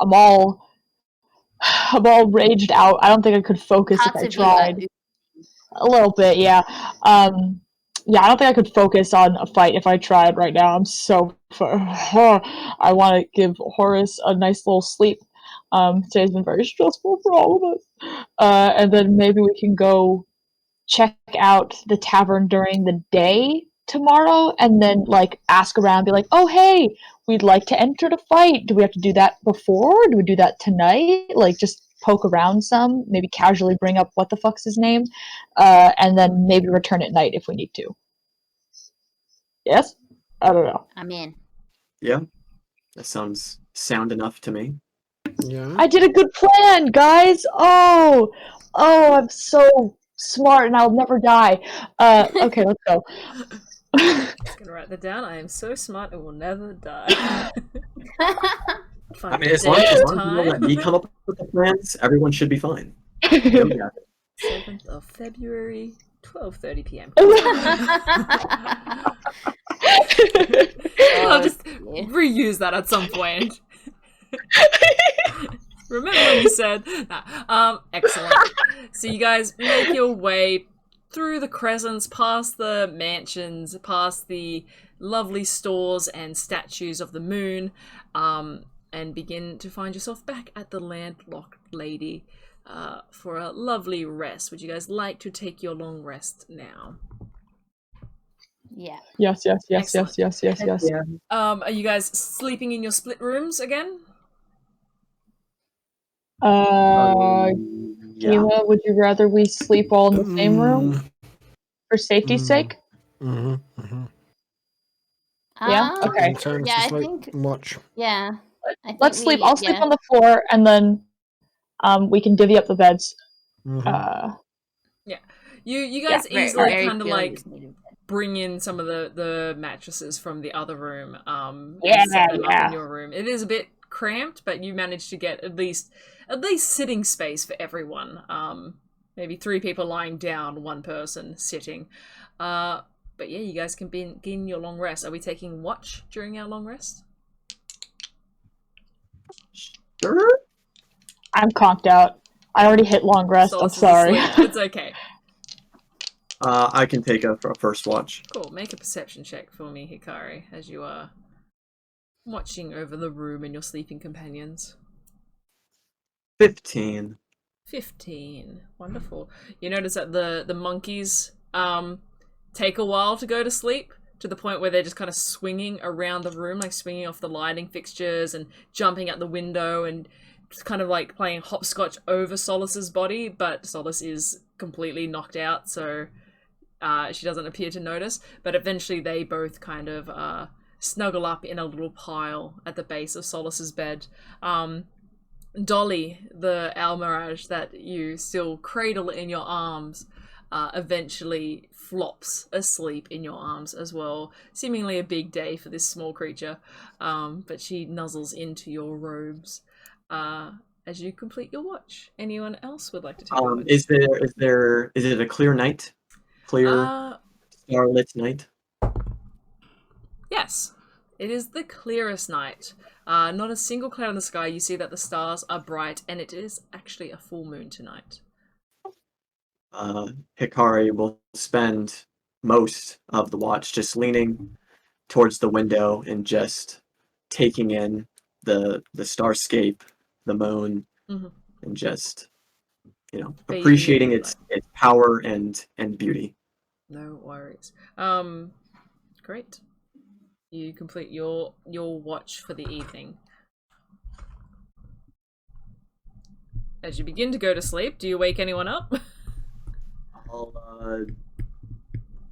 raged out. I don't think I could focus if Parts I of you are tried. A little bit, yeah. Yeah, I don't think I could focus on a fight if I tried right now. I'm so I want to give Horace a nice little sleep. Today's been very stressful for all of us. And then maybe we can go check out the tavern during the day tomorrow, and then like ask around, be like, "Oh, hey, we'd like to enter the fight. Do we have to do that before? Do we do that tonight?" Like just poke around some, maybe casually bring up what the fuck's his name, and then maybe return at night if we need to. Yes? I don't know. I'm in. Yeah, that sounds sound enough to me. Yeah. I did a good plan, guys. Oh, I'm so smart and I'll never die. Okay, let's go. Just gonna write that down. I am so smart and will never die. I mean, as long as you let me come up with the plans, everyone should be fine. Yeah. 7th of February, 12:30 p.m. I'll just reuse that at some point. Remember when you said that? Excellent. So you guys make your way through the crescents, past the mansions, past the lovely stores and statues of the moon, and begin to find yourself back at the landlocked lady for a lovely rest. Would you guys like to take your long rest now? Yeah. Yes. Excellent. Yes. Yeah. Are you guys sleeping in your split rooms again? Yeah. Geema, would you rather we sleep all in the same room for safety's sake? Yeah. Okay. Yeah, I think. Watch. Yeah. I think Let's sleep. I'll sleep on the floor, and then we can divvy up the beds. Yeah. You guys very- easily very kind of feeling like this meeting. bring in some of the mattresses from the other room Yeah, and set them up yeah. in your room. It is a bit cramped, but you managed to get at least sitting space for everyone. Maybe 3 people lying down, 1 person sitting. But yeah, you guys can begin your long rest. Are we taking watch during our long rest? Sure. I'm conked out. I already hit long rest. I'm Solace is sorry. asleep. It's okay. I can take a first watch. Cool. Make a perception check for me, Hikari, as you are watching over the room and your sleeping companions. 15. 15. Wonderful. You notice that the monkeys take a while to go to sleep, to the point where they're just kind of swinging around the room, like swinging off the lighting fixtures and jumping out the window and just kind of like playing hopscotch over Solace's body, but Solace is completely knocked out, so she doesn't appear to notice. But eventually they both kind of snuggle up in a little pile at the base of Solace's bed. Dolly, the Almirage that you still cradle in your arms, eventually flops asleep in your arms as well. Seemingly a big day for this small creature, but she nuzzles into your robes as you complete your watch. Anyone else would like to take a watch? Is it a clear night? Clear starlit night? Yes. It is the clearest night. Not a single cloud in the sky. You see that the stars are bright, and it is actually a full moon tonight. Hikari will spend most of the watch just leaning towards the window and just taking in the starscape, the moon, Mhm. and just Bathing appreciating in its power and beauty. No worries. Great. You complete your watch for the evening. As you begin to go to sleep, do you wake anyone up? I'll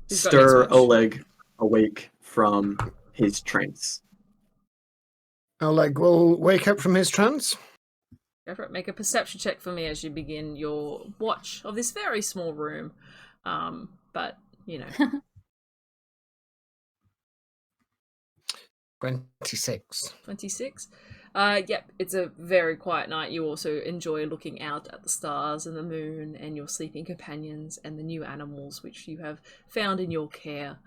Who's got next stir watch? Oleg awake from his trance. Oleg will wake up from his trance. Go for it. Make a perception check for me as you begin your watch of this very small room. But, 26. 26. Yep, it's a very quiet night. You also enjoy looking out at the stars and the moon and your sleeping companions and the new animals which you have found in your care.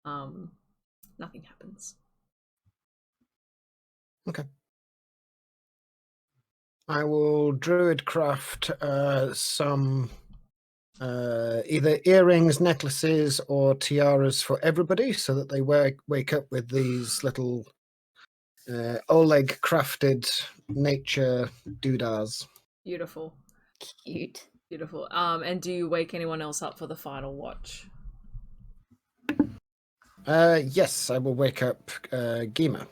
Nothing happens. Okay. I will druidcraft some either earrings, necklaces, or tiaras for everybody so that they wake up with these little Oleg crafted nature doodahs. Beautiful. Cute. Beautiful. And do you wake anyone else up for the final watch? Yes, I will wake up Geema.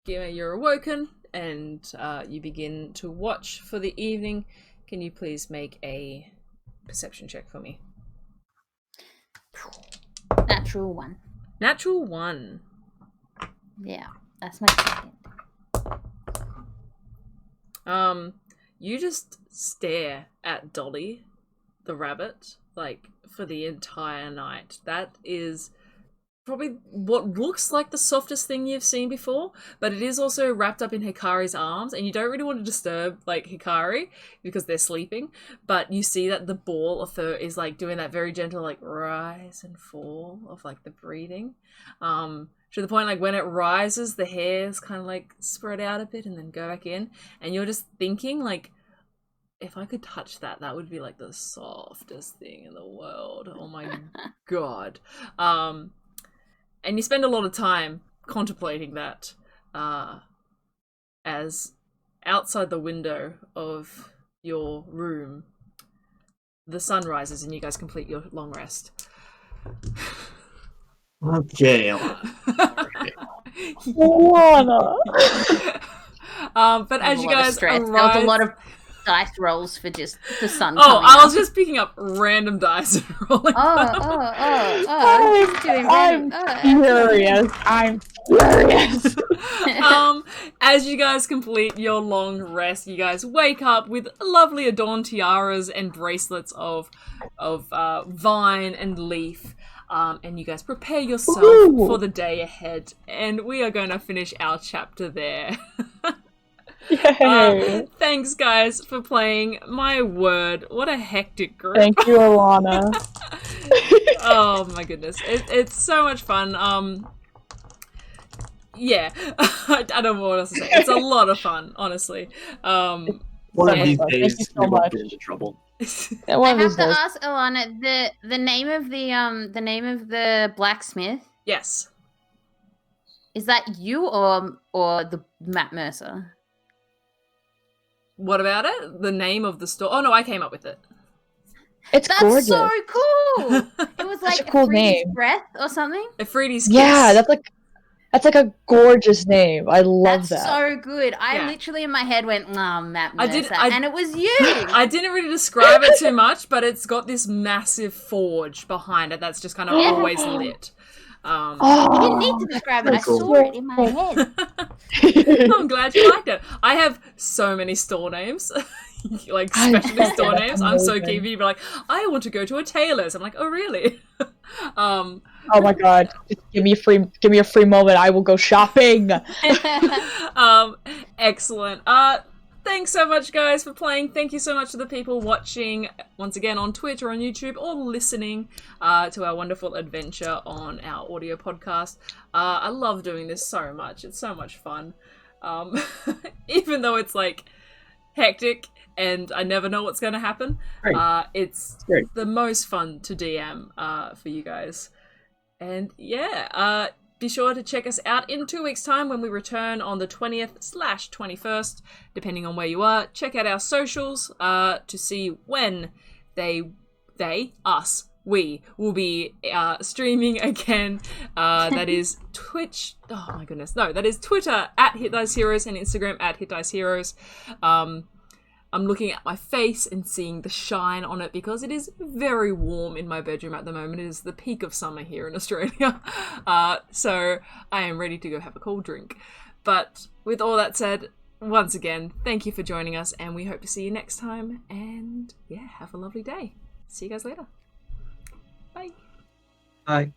Geema, you're awoken and you begin to watch for the evening. Can you please make a perception check for me? Natural 1. Natural 1. Yeah, that's my second. You just stare at Dolly, the rabbit, for the entire night. That is probably what looks like the softest thing you've seen before, but it is also wrapped up in Hikari's arms, and you don't really want to disturb Hikari because they're sleeping, but you see that the ball of fur is doing that very gentle rise and fall of the breathing, to the point when it rises the hairs kind of spread out a bit and then go back in, and you're just thinking if I could touch that, that would be the softest thing in the world. Oh my god. And you spend a lot of time contemplating that as outside the window of your room, the sun rises and you guys complete your long rest. Okay. But as you guys There was a lot of dice rolls for just the sun Oh, coming I up. was just picking up random dice and rolling. I'm furious. I'm furious. As you guys complete your long rest, you guys wake up with lovely adorned tiaras and bracelets of vine and leaf. And you guys prepare yourself for the day ahead. And we are going to finish our chapter there. Thanks, guys, for playing. My word, what a hectic group. Thank you, Alana. Oh my goodness, it's so much fun. Yeah, I don't know what else to say. It's a lot of fun, honestly. One of these Thank you days, so we won't much. get into trouble. I have to ask Alana the name of the blacksmith. Yes. Is that you or the Matt Mercer? What about it? The name of the store? Oh no, I came up with it. It's That's gorgeous. so cool. It was Such a cool Efriti's name. Breath or something. Efriti's Kiss. Yeah, that's a gorgeous name. I love That's that. so good. I Yeah. literally in my head went, Matt Mercer, I- and it was you. I didn't really describe it too much, but it's got this massive forge behind it that's just kind of Yeah. always lit. You didn't need to describe it. I saw it in my head. I'm glad you liked it. I have so many store names, specialty store names. I'm so keen for you to be like, I want to go to a tailor's. I'm like, oh really? Oh my god! Just give me a free moment. I will go shopping. Excellent. Thanks so much, guys, for playing. Thank you so much to the people watching, once again, on Twitch or on YouTube, or listening to our wonderful adventure on our audio podcast. I love doing this so much. It's so much fun. Even though it's, like, hectic and I never know what's going to happen, it's the most fun to DM for you guys. And, yeah, be sure to check us out in 2 weeks' time when we return on the 20th/21st, depending on where you are. Check out our socials to see when we will be streaming again. That is Twitch. Oh my goodness. No, that is Twitter at HitDiceHeroes and Instagram at HitDiceHeroes. I'm looking at my face and seeing the shine on it because it is very warm in my bedroom at the moment. It is the peak of summer here in Australia. So I am ready to go have a cold drink. But with all that said, once again, thank you for joining us and we hope to see you next time. And yeah, have a lovely day. See you guys later. Bye. Bye.